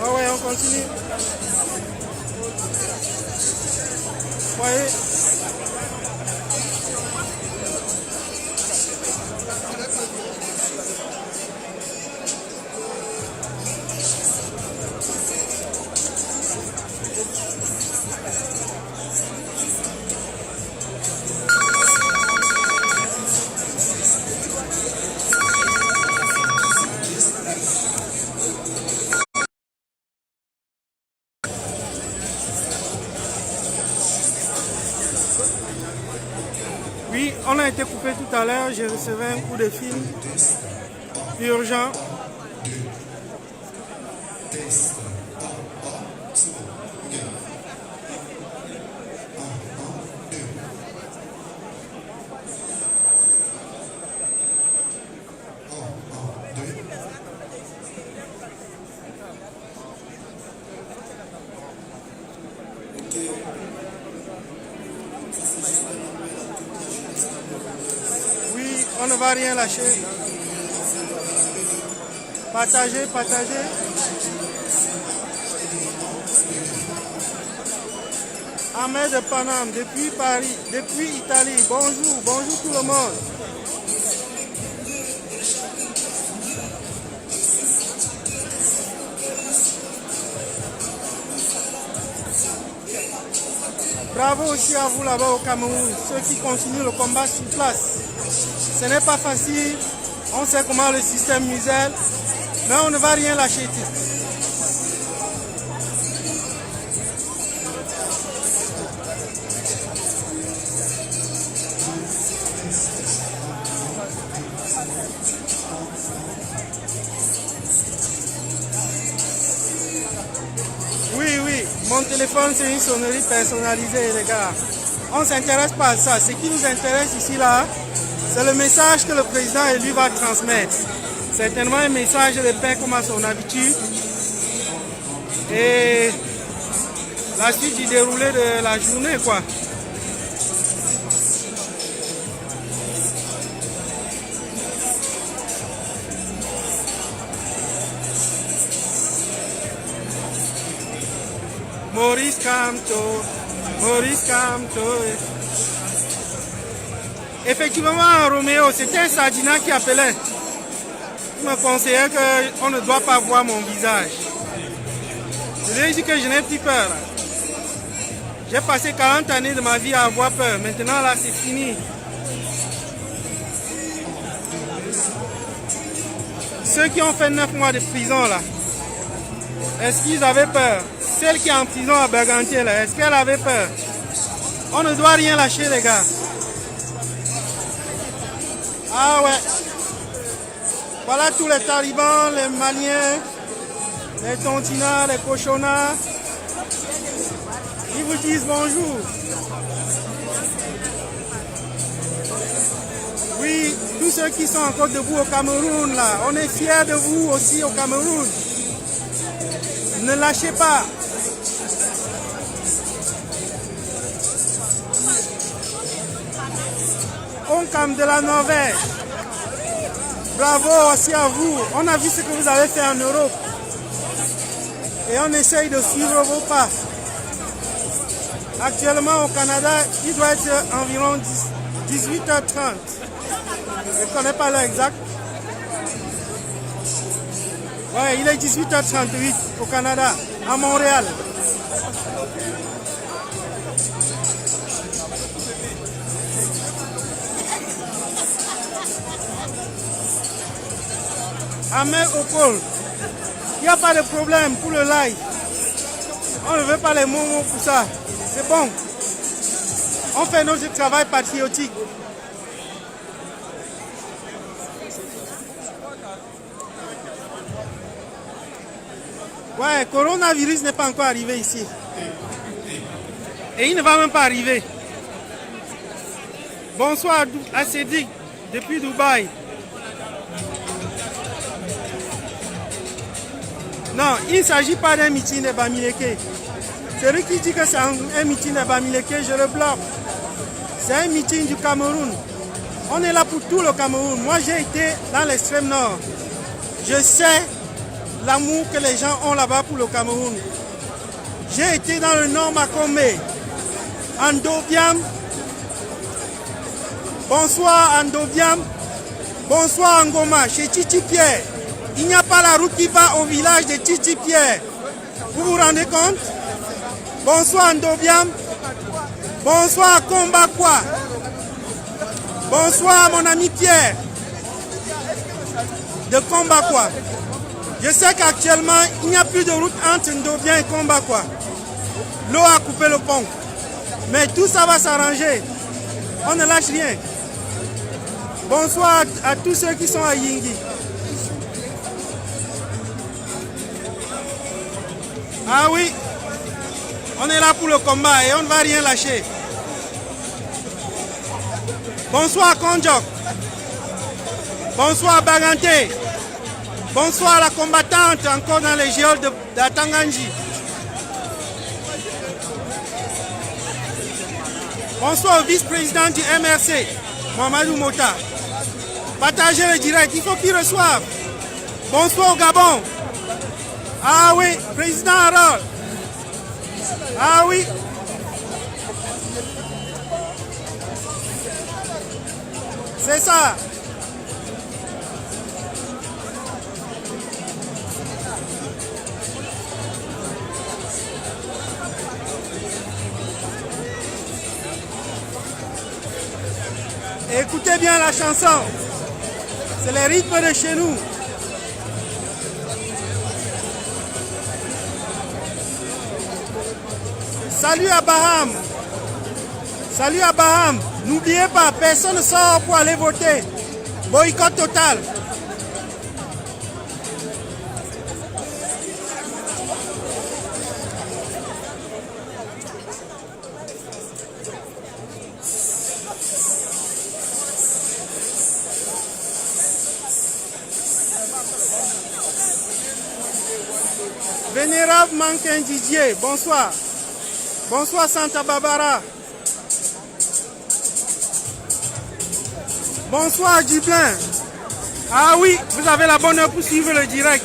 Ah ouais, on continue. Voyez. tout à l'heure, j'ai reçu un coup de fil urgent. Oui, on ne va rien lâcher. Partagez, partagez. Ahmed de Paname, depuis Paris, depuis Italie. Bonjour, bonjour tout le monde. Bravo aussi à vous là-bas au Cameroun, ceux qui continuent le combat sur place. Ce n'est pas facile, on sait comment le système muselle, mais on ne va rien lâcher. Mon téléphone, c'est une sonnerie personnalisée, les gars. On ne s'intéresse pas à ça. Ce qui nous intéresse ici, là, c'est le message que le président élu va transmettre. Certainement un message de paix comme à son habitude. Et la suite du déroulé de la journée, quoi. Maurice Kamto, Maurice Kamto. Effectivement, Roméo, c'était un Sardina qui appelait. Il me conseillait qu'on ne doit pas voir mon visage. Je lui ai dit que je n'ai plus peur. J'ai passé 40 années de ma vie à avoir peur. Maintenant, là, c'est fini. Ceux qui ont fait 9 mois de prison, là, est-ce qu'ils avaient peur? Celle qui est en prison à Bergantier, là, est-ce qu'elle avait peur? On ne doit rien lâcher, les gars. Ah ouais. Voilà tous les talibans, les Maliens, les Tontinats, les Cochonnats. Ils vous disent bonjour. Oui, tous ceux qui sont encore debout au Cameroun, là, on est fiers de vous aussi au Cameroun. Ne lâchez pas. Oncam de la Norvège. Bravo aussi à vous. On a vu ce que vous avez fait en Europe. Et on essaye de suivre vos pas. Actuellement au Canada, il doit être environ 18h30. Je ne connais pas l'heure exacte. Ouais, il est 18h38 au Canada, à Montréal. Ahmed Okol, il n'y a pas de problème pour le live. On ne veut pas les mots pour ça. C'est bon. On fait notre travail patriotique. Ouais, coronavirus n'est pas encore arrivé ici. Et il ne va même pas arriver. Bonsoir à Cédric depuis Dubaï. Non, il ne s'agit pas d'un meeting de Bamileke. Celui qui dit que c'est un meeting de Bamileke, je le bloque. C'est un meeting du Cameroun. On est là pour tout le Cameroun. Moi, j'ai été dans l'extrême nord. Je sais l'amour que les gens ont là-bas pour le Cameroun. J'ai été dans le nord Makome, Andobiam. Bonsoir Andobiam. Bonsoir Ngoma, chez Titi Pierre. Il n'y a pas la route qui va au village de Titi Pierre. Vous vous rendez compte? Bonsoir Andobiam. Bonsoir Kombakwa. Bonsoir mon ami Pierre de Kombakwa. Je sais qu'actuellement, il n'y a plus de route entre Ndobien et Kombakwa. L'eau a coupé le pont. Mais tout ça va s'arranger. On ne lâche rien. Bonsoir à tous ceux qui sont à Yingui. Ah oui, on est là pour le combat et on ne va rien lâcher. Bonsoir Konjok. Bonsoir Baganté. Bonsoir la combattante encore dans les géoles de Tanganji. Bonsoir au vice-président du MRC, Mamadou Mota. Partagez le direct, il faut qu'il reçoive. Bonsoir au Gabon. Ah oui, président Harold. Ah oui. C'est ça. Écoutez bien la chanson. C'est les rythmes de chez nous. Salut à Baham. Salut à Baham. N'oubliez pas, personne ne sort pour aller voter. Boycott total. Vénérable Manquin Didier, bonsoir. Bonsoir Santa Barbara. Bonsoir Dublin. Ah oui, vous avez la bonne heure pour suivre le direct.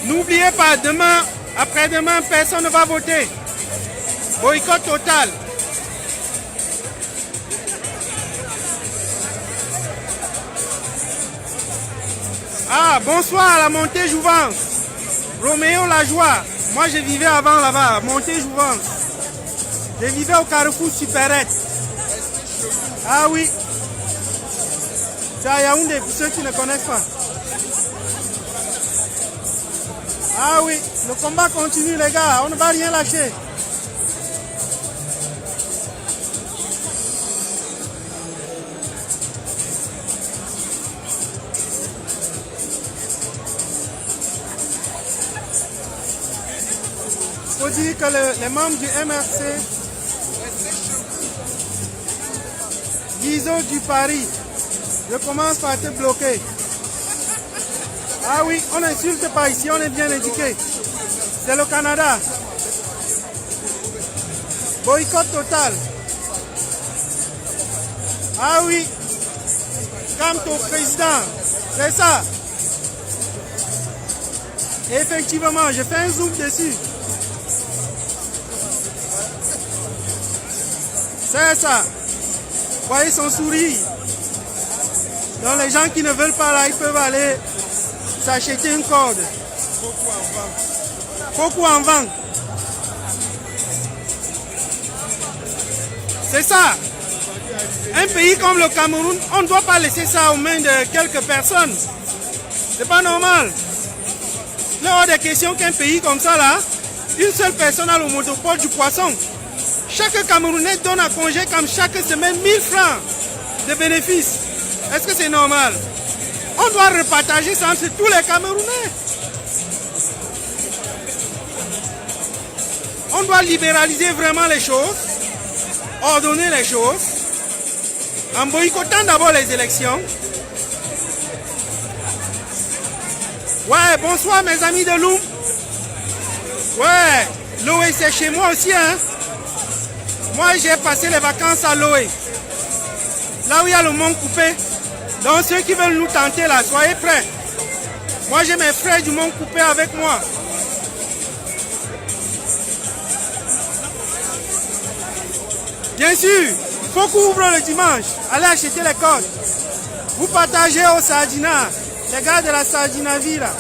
N'oubliez pas, demain, après-demain, personne ne va voter. Boycott total. Ah, bonsoir à la montée Jouvence. Roméo la joie. Moi, je vivais avant là-bas, montée Jouvence. Je vivais au carrefour Supérette. Ah oui. C'est à Yaoundé, pour ceux qui ne connaissent pas. Ah oui, le combat continue les gars, on ne va rien lâcher. Il faut dire que les membres du MRC, disons du Paris, je commence par te bloquer. Ah oui, on n'insulte pas ici, on est bien éduqué. C'est le Canada. Boycott total. Ah oui, quant au président, c'est ça. Et effectivement, je fais un zoom dessus. C'est ça. Voyez son sourire. Donc les gens qui ne veulent pas là, ils peuvent aller s'acheter une corde. Beaucoup en vente. C'est ça. Un pays comme le Cameroun, on ne doit pas laisser ça aux mains de quelques personnes. C'est pas normal. Il y a des questions qu'un pays comme ça là, une seule personne a le monopole du poisson. Chaque Camerounais donne à congé comme chaque semaine 1000 francs de bénéfices. Est-ce que c'est normal? On doit repartager ça entre tous les Camerounais. On doit libéraliser vraiment les choses, ordonner les choses, en boycottant d'abord les élections. Ouais, bonsoir mes amis de Loum. Ouais, Loé c'est chez moi aussi, hein. Moi j'ai passé les vacances à Loé. Là où il y a le monde coupé. Donc ceux qui veulent nous tenter là, soyez prêts. Moi j'ai mes frères du monde coupé avec moi. Bien sûr, il faut qu'on ouvre le dimanche. Allez acheter les codes. Vous partagez au Sardina. Les gars de la Sardinavie là.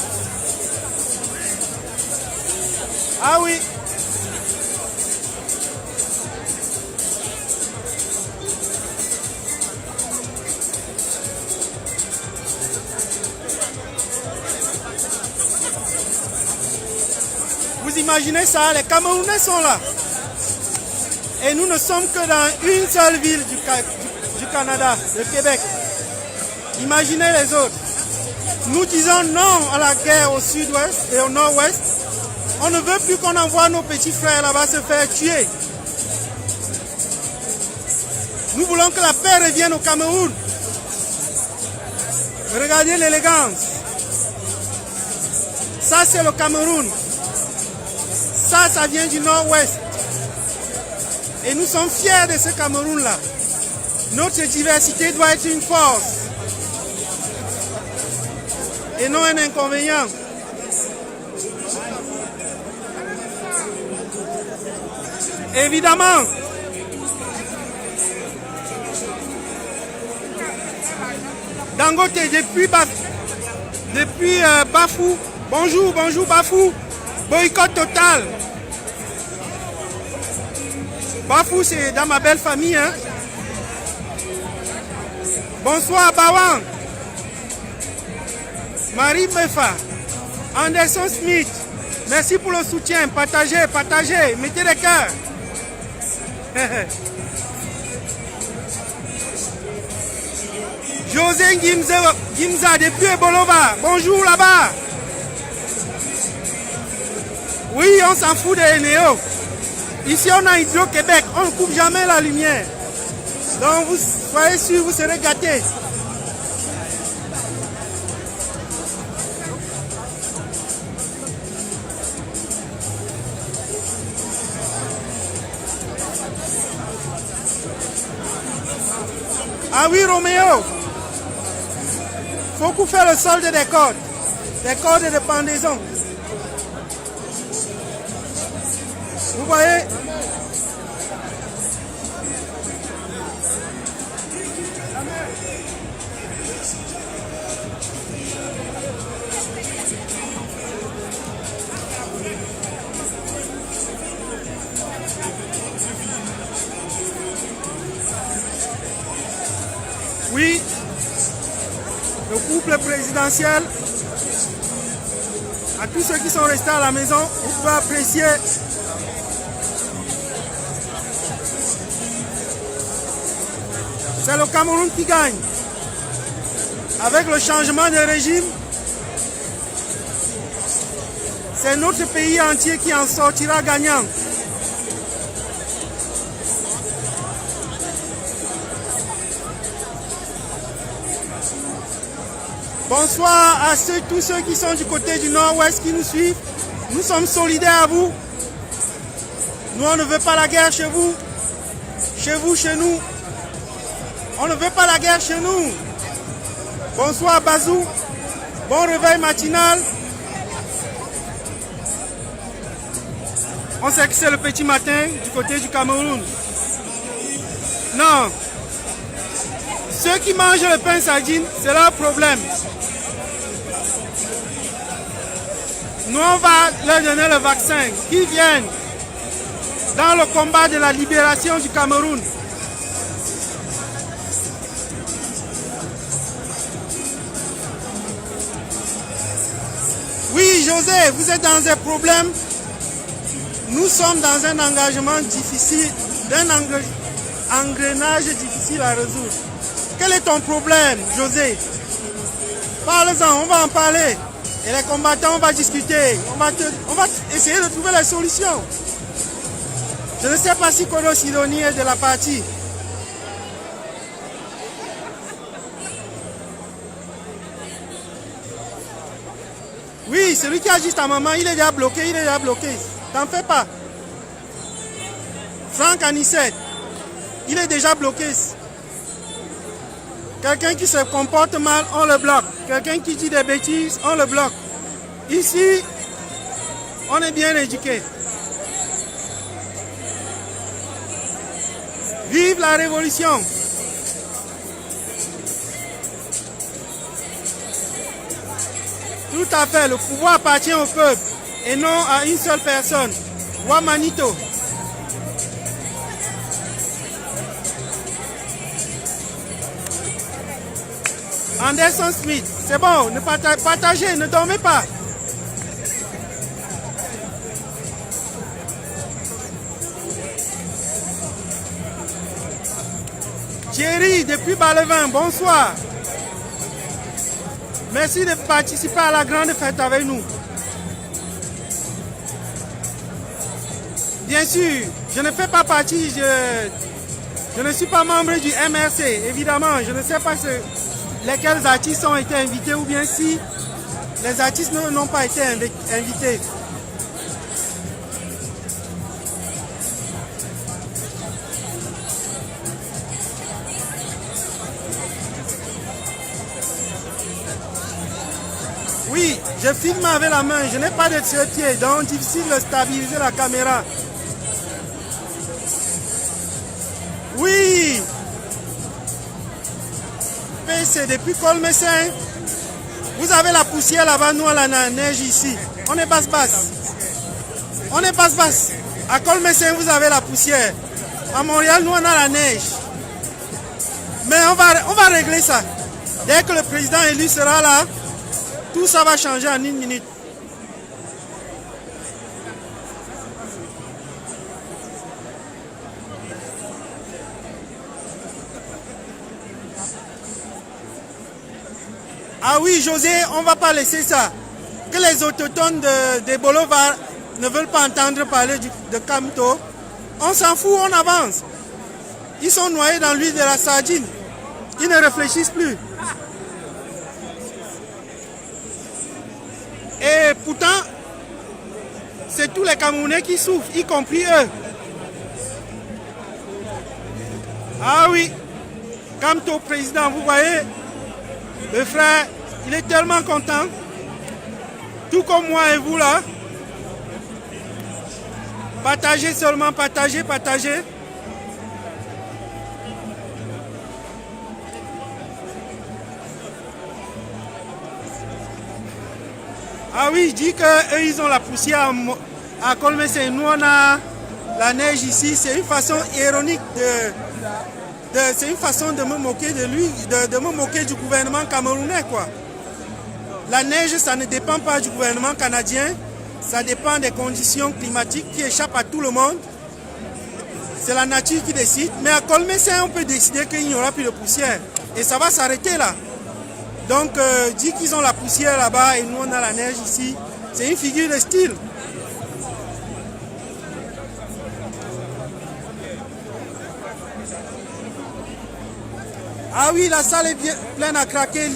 Ah oui. imaginez ça, les Camerounais sont là. Et nous ne sommes que dans une seule ville du Canada, le Québec. Imaginez les autres. Nous disons non à la guerre au sud-ouest et au nord-ouest. On ne veut plus qu'on envoie nos petits frères là-bas se faire tuer. Nous voulons que la paix revienne au Cameroun. Regardez l'élégance. Ça, c'est le Cameroun. Ça vient du nord-ouest. Et nous sommes fiers de ce Cameroun-là. Notre diversité doit être une force. Et non un inconvénient. Évidemment, Dangote depuis Bafou, bonjour Bafou, boycott total. Bafou, c'est dans ma belle famille. Hein? Bonsoir Bawan, Marie Mefa, Anderson Smith, merci pour le soutien, partagez, mettez des cœurs. José Gimza depuis Ebolova, bonjour là-bas. Oui, on s'en fout des Néo. Ici on a Hydro-Québec, on ne coupe jamais la lumière. Donc vous soyez sûrs, vous serez gâtés. Ah oui, Roméo, faut qu'on fasse le solde des cordes de pendaison. Vous voyez? Oui, le couple présidentiel, à tous ceux qui sont restés à la maison, vous pouvez apprécier c'est le Cameroun qui gagne. Avec le changement de régime, c'est notre pays entier qui en sortira gagnant. Bonsoir à tous ceux qui sont du côté du nord-ouest qui nous suivent. Nous sommes solidaires à vous. Nous, on ne veut pas la guerre chez vous. Chez vous, chez nous. On ne veut pas la guerre chez nous. Bonsoir Bazou. Bon réveil matinal. On sait que c'est le petit matin du côté du Cameroun. Non. Ceux qui mangent le pain sardine, c'est leur problème. Nous, on va leur donner le vaccin. Qui viennent dans le combat de la libération du Cameroun. Oui, José, vous êtes dans un problème. Nous sommes dans un engagement difficile, d'un engrenage difficile à résoudre. Quel est ton problème, José? Parle-en, on va en parler. Et les combattants, on va discuter. On va essayer de trouver la solution. Je ne sais pas si Kodo Sidoni est de la partie. Oui, celui qui a juste ta maman, il est déjà bloqué, T'en fais pas. Franck Anissette, il est déjà bloqué. Quelqu'un qui se comporte mal, on le bloque. Quelqu'un qui dit des bêtises, on le bloque. Ici, on est bien éduqué. Vive la révolution! Tout à fait, le pouvoir appartient au peuple et non à une seule personne. Wamanito. Anderson Smith, c'est bon, ne partagez, ne dormez pas. Thierry, depuis Balevin, bonsoir. Merci de participer à la grande fête avec nous. Bien sûr, je ne fais pas partie, je ne suis pas membre du MRC, évidemment. Je ne sais pas lesquels artistes ont été invités ou bien si les artistes n'ont pas été invités. Oui, je filme avec la main, je n'ai pas de trépied, donc difficile de stabiliser la caméra. Oui, c'est depuis Colmessin. Vous avez la poussière là-bas, nous on a la neige ici. On est basse-basse. On est basse-basse. À Colmessin, vous avez la poussière. À Montréal, nous on a la neige. Mais on va régler ça. Dès que le président élu sera là, tout ça va changer en une minute. Ah oui, José, on ne va pas laisser ça. Que les autochtones de Bolova ne veulent pas entendre parler de Kamto. On s'en fout, on avance. Ils sont noyés dans l'huile de la sardine. Ils ne réfléchissent plus. Et pourtant, c'est tous les Camerounais qui souffrent, y compris eux. Ah oui, Kamto, président, vous voyez, le frère, il est tellement content, tout comme moi et vous là. Partagez seulement, partagez, partagez. Ah oui, je dis qu'eux, ils ont la poussière à Colmessin. Nous, on a la neige ici. C'est une façon ironique c'est une façon de me moquer de lui, de me moquer du gouvernement camerounais, quoi. La neige, ça ne dépend pas du gouvernement canadien. Ça dépend des conditions climatiques qui échappent à tout le monde. C'est la nature qui décide. Mais à Colmessin, on peut décider qu'il n'y aura plus de poussière. Et ça va s'arrêter là. Donc, dit qu'ils ont la poussière là-bas et nous on a la neige ici. C'est une figure de style. Ah oui, la salle est bien pleine à craquer,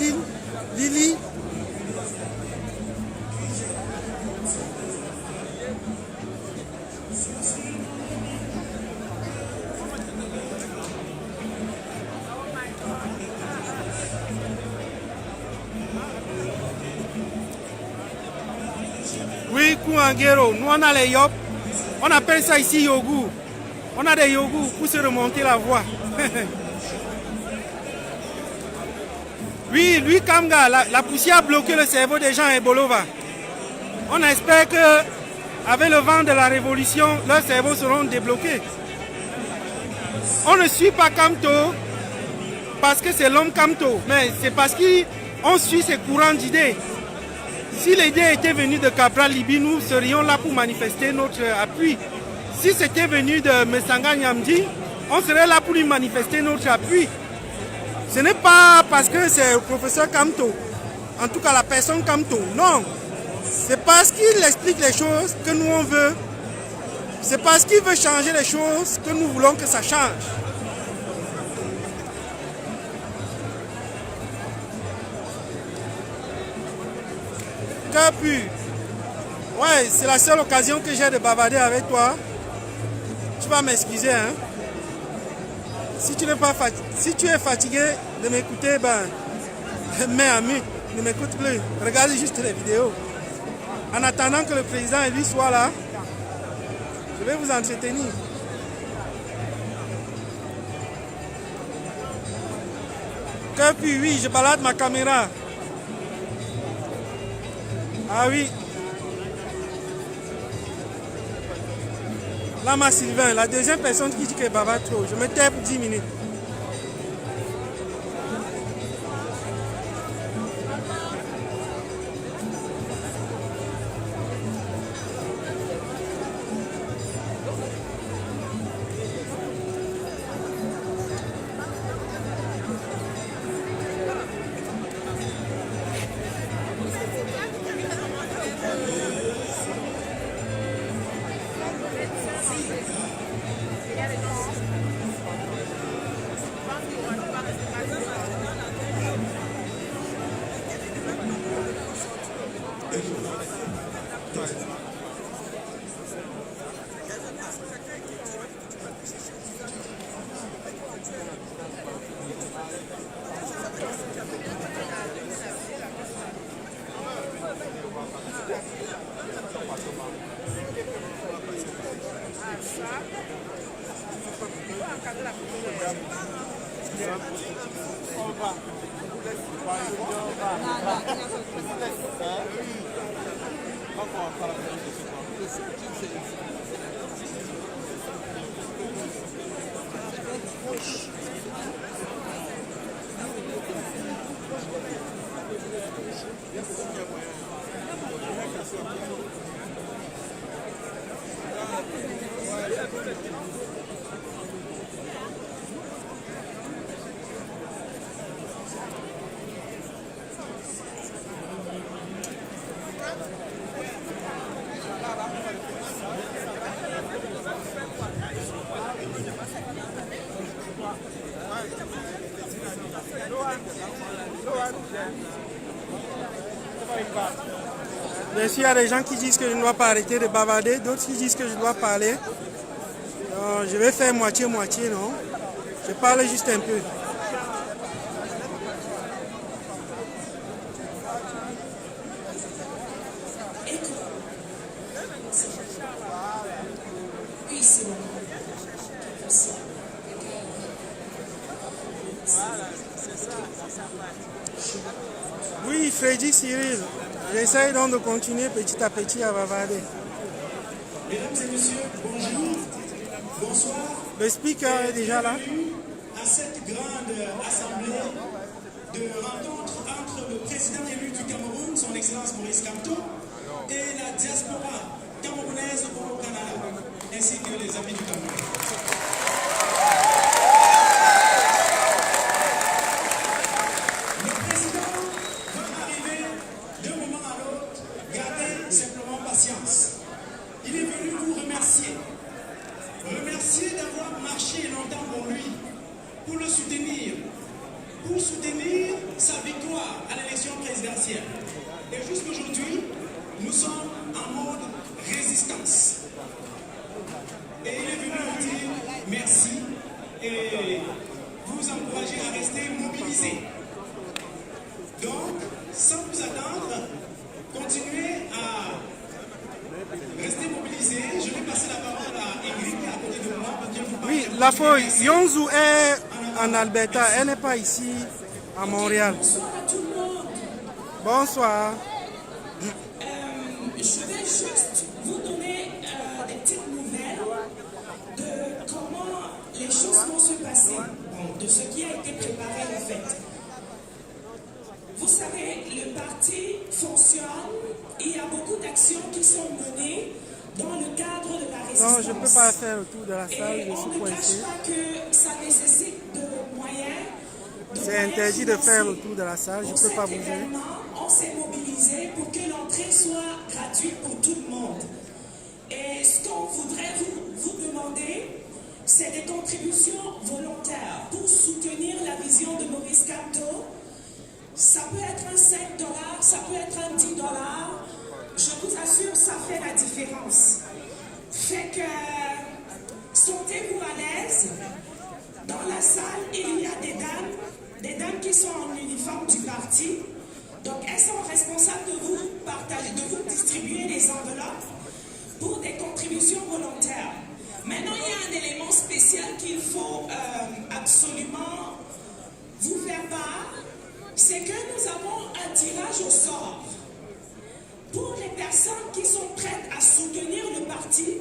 Lily. Oui, Kouangero, nous on a les yop. On appelle ça ici yogourt. On a des yogourts pour se remonter la voie. Oui, lui, Kamga, la poussière a bloqué le cerveau des gens à Bolova. On espère que, avec le vent de la révolution, leurs cerveaux seront débloqués. On ne suit pas Kamto parce que c'est l'homme Kamto, mais c'est parce qu'on suit ses courants d'idées. Si l'idée était venue de Cabral Libi, nous serions là pour manifester notre appui. Si c'était venu de Mesanga Nyamdi, on serait là pour lui manifester notre appui. Ce n'est pas parce que c'est le professeur Kamto, en tout cas la personne Kamto, non. C'est parce qu'il explique les choses que nous on veut. C'est parce qu'il veut changer les choses que nous voulons que ça change. Que puis, ouais, c'est la seule occasion que j'ai de bavarder avec toi. Tu vas m'excuser, hein. Si tu es fatigué de m'écouter, ben, mets en mute, ne m'écoute plus. Regarde juste les vidéos. En attendant que le président lui soit là, je vais vous entretenir. Que puis, oui, je balade ma caméra. Ah oui. Lama Sylvain, la deuxième personne qui dit que bavard trop. Je me tais pour 10 minutes. Bien sûr, il y a des gens qui disent que je ne dois pas arrêter de bavarder, d'autres qui disent que je dois parler. Donc, je vais faire moitié-moitié, non? Je parle juste un peu. Oui, Freddy Cyril, j'essaye donc de continuer petit à petit à bavarder. Mesdames et messieurs, bonjour, bonsoir. Le speaker est déjà là. À cette grande assemblée de rencontre entre le président élu du Cameroun, son Excellence Maurice Kamto, et la diaspora camerounaise au Canada, ainsi que les amis du Cameroun. Le président va arriver d'un moment à l'autre, gardez simplement patience. Il est venu vous remercier. Remercier d'avoir marché longtemps pour lui, pour le soutenir, pour soutenir sa victoire à l'élection présidentielle. Et jusqu'aujourd'hui, nous sommes en mode résistance. Et il est venu nous dire merci et vous encourager à rester mobilisés. Donc, sans vous attendre, continuez à rester mobilisés. Je vais passer la parole à Ingrid qui est à côté de moi. Oui, la feuille, Yonzu est en Alberta, elle n'est pas ici à Montréal. Bonsoir à tout le monde. Bonsoir. Je vais juste vous donner des petites nouvelles de comment les choses vont se passer, bon, de ce qui a été préparé en fait. Vous savez, le parti fonctionne, il y a beaucoup d'actions qui sont menées dans le cadre de la résistance. Non, je ne peux pas faire le tour de la salle, Et je on suis ne cache coincé. pas que ça nécessite de moyens. C'est interdit de faire le tour de la salle, je ne peux pas bouger. On s'est mobilisé pour que l'entrée soit gratuite pour tout le monde. Et ce qu'on voudrait vous demander, c'est des contributions volontaires pour soutenir la vision de Maurice Kamto. Ça peut être un 5 $, ça peut être un 10 $. Je vous assure, ça fait la différence. Fait que sentez-vous à l'aise. Dans la salle, il y a des dames qui sont en uniforme du parti. Donc, elles sont responsables de vous partager, de vous distribuer les enveloppes pour des contributions volontaires. Maintenant, il y a un élément spécial qu'il faut absolument vous faire part. C'est que nous avons un tirage au sort pour les personnes qui sont prêtes à soutenir le parti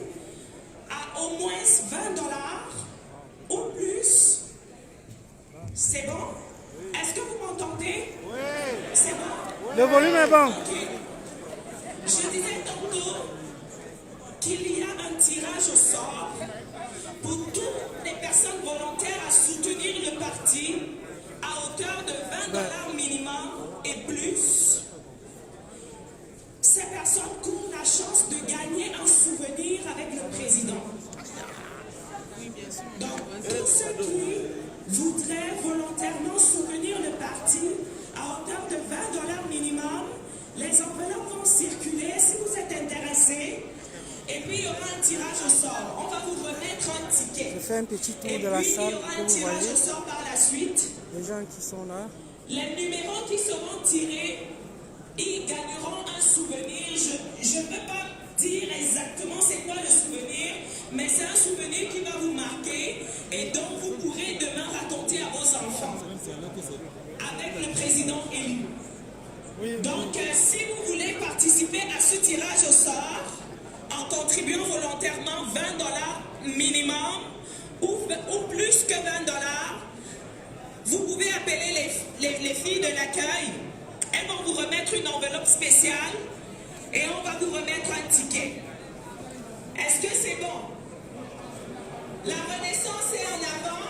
à au moins 20 $ ou plus. C'est bon? Est-ce que vous m'entendez? Oui. C'est bon? Le volume est bon. Okay. Je disais tantôt qu'il y a un tirage au sort pour toutes les personnes volontaires à soutenir le parti à hauteur de 20 $ minimum et plus. Ces personnes courent la chance de gagner un souvenir avec le président. Donc, tous ceux qui voudraient volontairement soutenir le parti à hauteur de 20 $ minimum, les enveloppes vont circuler si vous êtes intéressés. Et puis, il y aura un tirage au sort. On va vous remettre un ticket. Je fais un petit tour Et de la puis, salle il y aura que un vous tirage voyez. au sort par la suite. Les gens qui sont là. Les numéros qui seront tirés, ils gagneront un souvenir. Je ne peux pas dire exactement c'est quoi le souvenir, mais c'est un souvenir qui va vous marquer et dont minimum ou plus que 20 $, vous pouvez appeler les filles de l'accueil. Elles vont vous remettre une enveloppe spéciale et on va vous remettre un ticket. Est-ce que c'est bon? La Renaissance est en avant.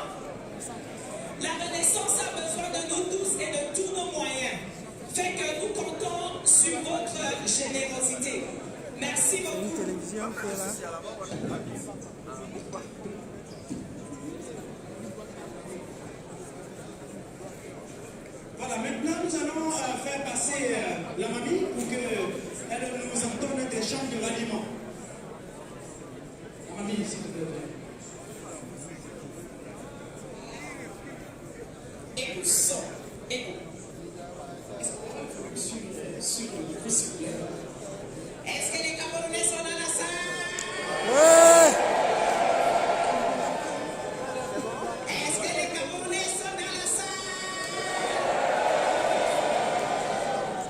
La Renaissance a besoin de nous tous et de tous nos moyens. Fait que nous comptons sur votre générosité. Merci beaucoup. Voilà, maintenant nous allons faire passer la mamie pour qu'elle nous entende des chants de ralliement. La mamie, s'il te plaît. Écoute ça. Écoute. Est-ce qu'on peut sur le micro, s'il vous plaît? Est-ce que les Camerounais sont dans la salle? Ouais. Est-ce que les Camerounais sont dans la salle?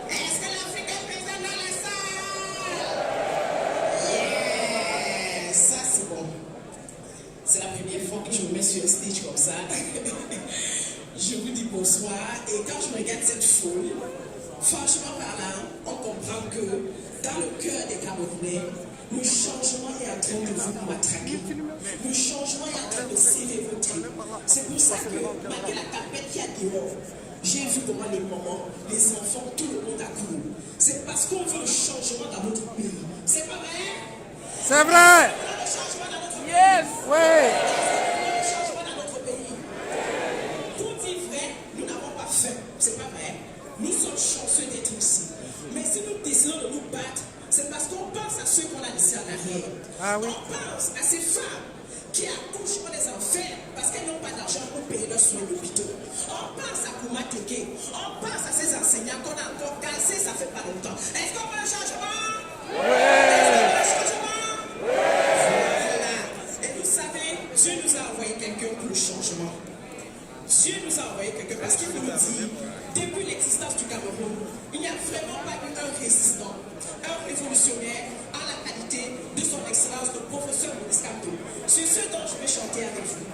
Est-ce que l'Afrique est présente dans la salle? Yeah! Ça, c'est bon. C'est la première fois que je me mets sur un stage comme ça. Je vous dis bonsoir. Et quand je regarde cette foule, franchement parlant, on comprend que dans le cœur des Camerounais, le changement est en train de vous matraquer. Le changement est en train de serrer vos tripes. C'est pour ça que, malgré la tempête qu'il y a dehors, j'ai vu comment les mamans, les enfants, tout le monde a couru. C'est parce qu'on veut le changement dans notre pays. C'est pas vrai? C'est vrai. On veut le changement dans notre pays. Yes. Ouais. Le changement dans notre pays. Pour dire vrai, nous n'avons pas faim. C'est pas vrai. Nous sommes chanceux d'être ici. Mais si nous décidons de nous battre, c'est parce qu'on pense à ceux qu'on a laissés en arrière. Ah oui. On pense à ces femmes qui accouchent pour les enfers parce qu'elles n'ont pas d'argent pour payer leurs soins d'hôpitaux. On pense à Kouma Teke. On pense à ces enseignants qu'on a encore cassés, ça fait pas longtemps. Est-ce qu'on veut un changement? Ouais. Est-ce qu'on veut un changement? Voilà. Et vous savez, Dieu nous a envoyé quelqu'un pour le changement. Dieu nous a envoyé quelqu'un parce qu'il nous dit, depuis l'existence du Cameroun, il n'y a vraiment pas eu un résistant, un révolutionnaire à la qualité de son excellence de professeur Maurice Kamto. C'est ce dont je vais chanter avec vous.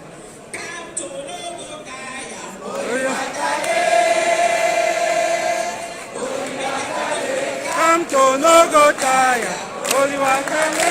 Kamto Logo Kaya, Kamto Logo Kaya, Oliwakale.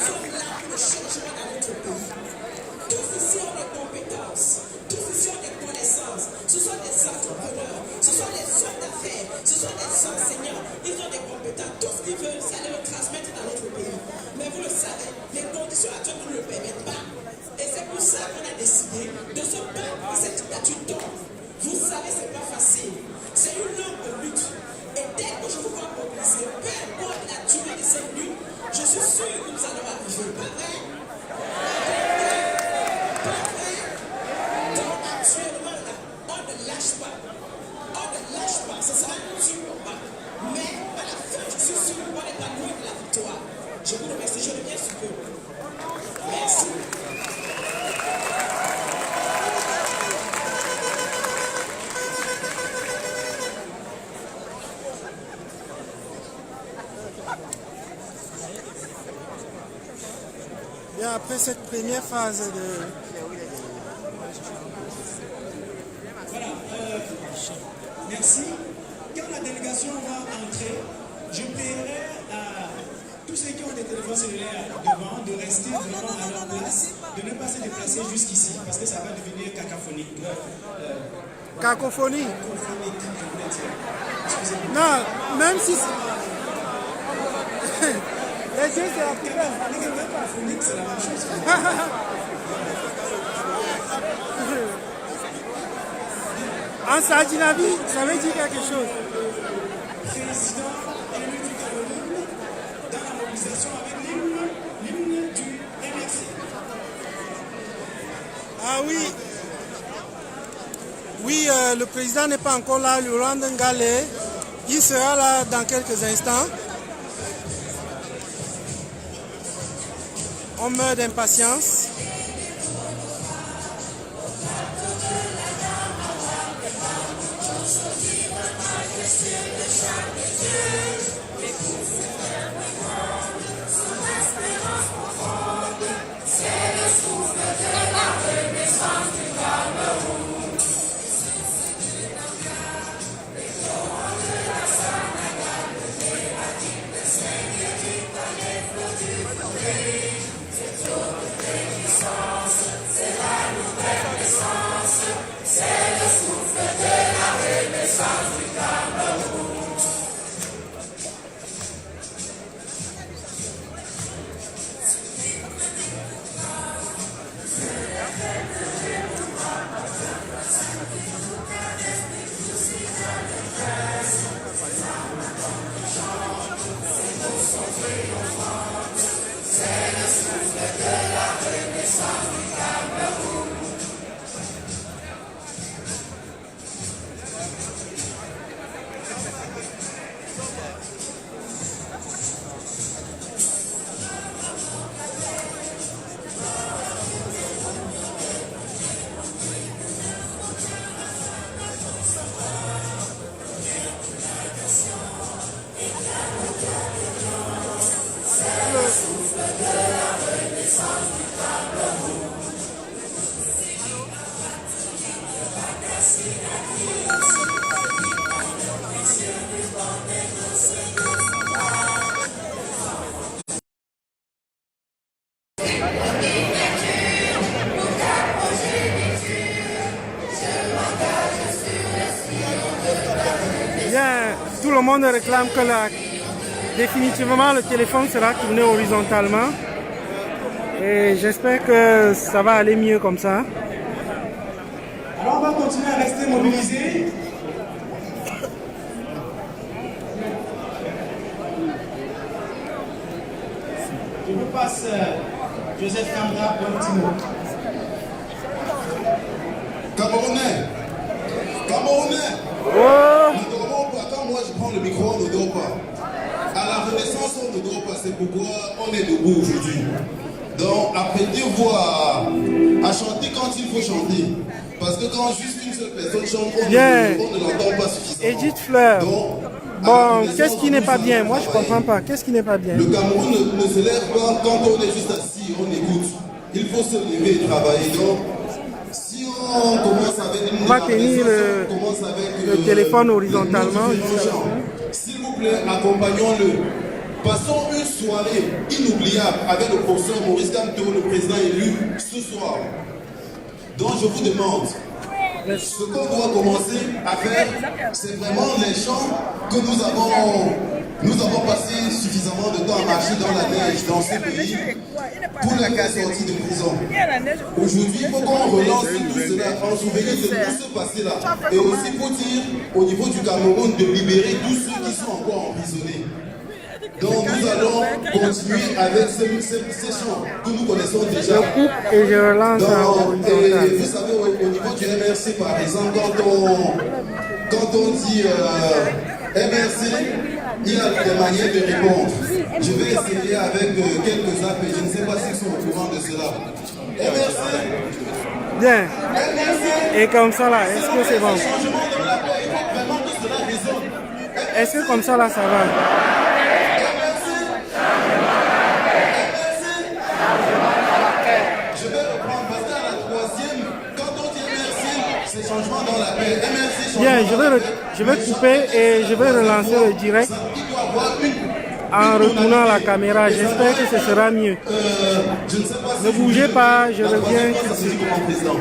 sommes là pour le changement dans notre pays. Tous ici ont des compétences, tous ici ont des connaissances. Ce sont des entrepreneurs, ce sont des hommes d'affaires, ce sont des enseignants. Ils ont des compétences. Tout ce qu'ils veulent, c'est aller le transmettre dans notre pays. Mais vous le savez, les conditions actuelles ne le permettent pas. Et c'est pour ça qu'on a décidé de se battre pour cette dictature tombe. Vous savez, c'est pas facile. C'est une longue lutte. Et dès que je vous vois mobiliser, peu importe la durée de cette lutte, je suis sûr que nous allons arriver. Pas vrai? Pas vrai? Donc actuellement là, on ne lâche pas. On ne lâche pas. Ce sera un dur combat. Mais à la fin, je suis sûr qu'on est pas loin de la victoire. Je vous remercie. Je reviens sur eux. Merci. Bien, après cette première phase de... Voilà, merci. Quand la délégation va entrer, je paierai à tous ceux qui ont des téléphones cellulaires devant de rester vraiment à leur place, de ne pas se déplacer jusqu'ici, parce que ça va devenir cacophonique. Cacophonie. Cacophonique, je voulais dire. Excusez-moi. Non, même si... Les yeux, c'est la poubelle. Cacophonique, c'est la même chose. En Sadinavi, ça veut dire quelque chose. Président élu du Cameroun dans la mobilisation avec l'hymne du MRC. Ah oui. Oui, le président n'est pas encore là, le Laurent Ngale. Il sera là dans quelques instants. On meurt d'impatience. Bien, tout le monde réclame que définitivement le téléphone sera tourné horizontalement. Et j'espère que ça va aller mieux comme ça. Alors on va continuer à rester mobilisés. Je vous passe Joseph Kamra pour un petit mot. Camerounais, Camerounais, Oh, ne dormons pas. Quand moi je prends le micro, on ne dort pas. À la Renaissance, on ne dort pas. C'est pourquoi on est debout aujourd'hui. Donc, apprêtez-vous à chanter quand il faut chanter. Parce que quand juste une seule personne chante, on ne l'entend pas suffisamment. Edith Fleur. Donc, Bon, qu'est-ce qui n'est pas bien? Moi, je comprends pas. Qu'est-ce qui n'est pas bien? le Cameroun ne se lève pas quand on est juste assis, on écoute. Il faut se lever et travailler. Donc, si on commence avec On va tenir le téléphone horizontalement. s'il vous plaît, accompagnons-le. Passons une soirée inoubliable avec le professeur Maurice Kamto, le président élu, ce soir. Donc je vous demande, ce qu'on doit commencer à faire, c'est vraiment les chants que nous avons passé suffisamment de temps à marcher dans la neige dans ce pays pour les faire sortir de prison. Aujourd'hui, il faut qu'on relance tout cela en souvenir de tout ce passé-là. Et aussi pour dire au niveau du Cameroun de libérer tous ceux qui sont encore emprisonnés. Donc nous allons continuer avec ces chants que nous connaissons déjà. Je coupe et je relance en horizontal. Vous savez, au niveau du MRC, par exemple, quand on dit MRC, il y a des manières de répondre. Je vais essayer avec quelques appels, je ne sais pas s'ils sont au courant de cela. MRC. Bien. Et comme ça là, est-ce que c'est bon? Est-ce que comme ça là, ça va? Je vais reprendre parce qu'à la troisième, quand on dit MRC, c'est changement dans la paix. MRC, Bien, je vais couper et je vais relancer le direct en retournant la caméra. J'espère que ce sera mieux. je ne sais pas si Ne bougez pas, je reviens tout de suite. président.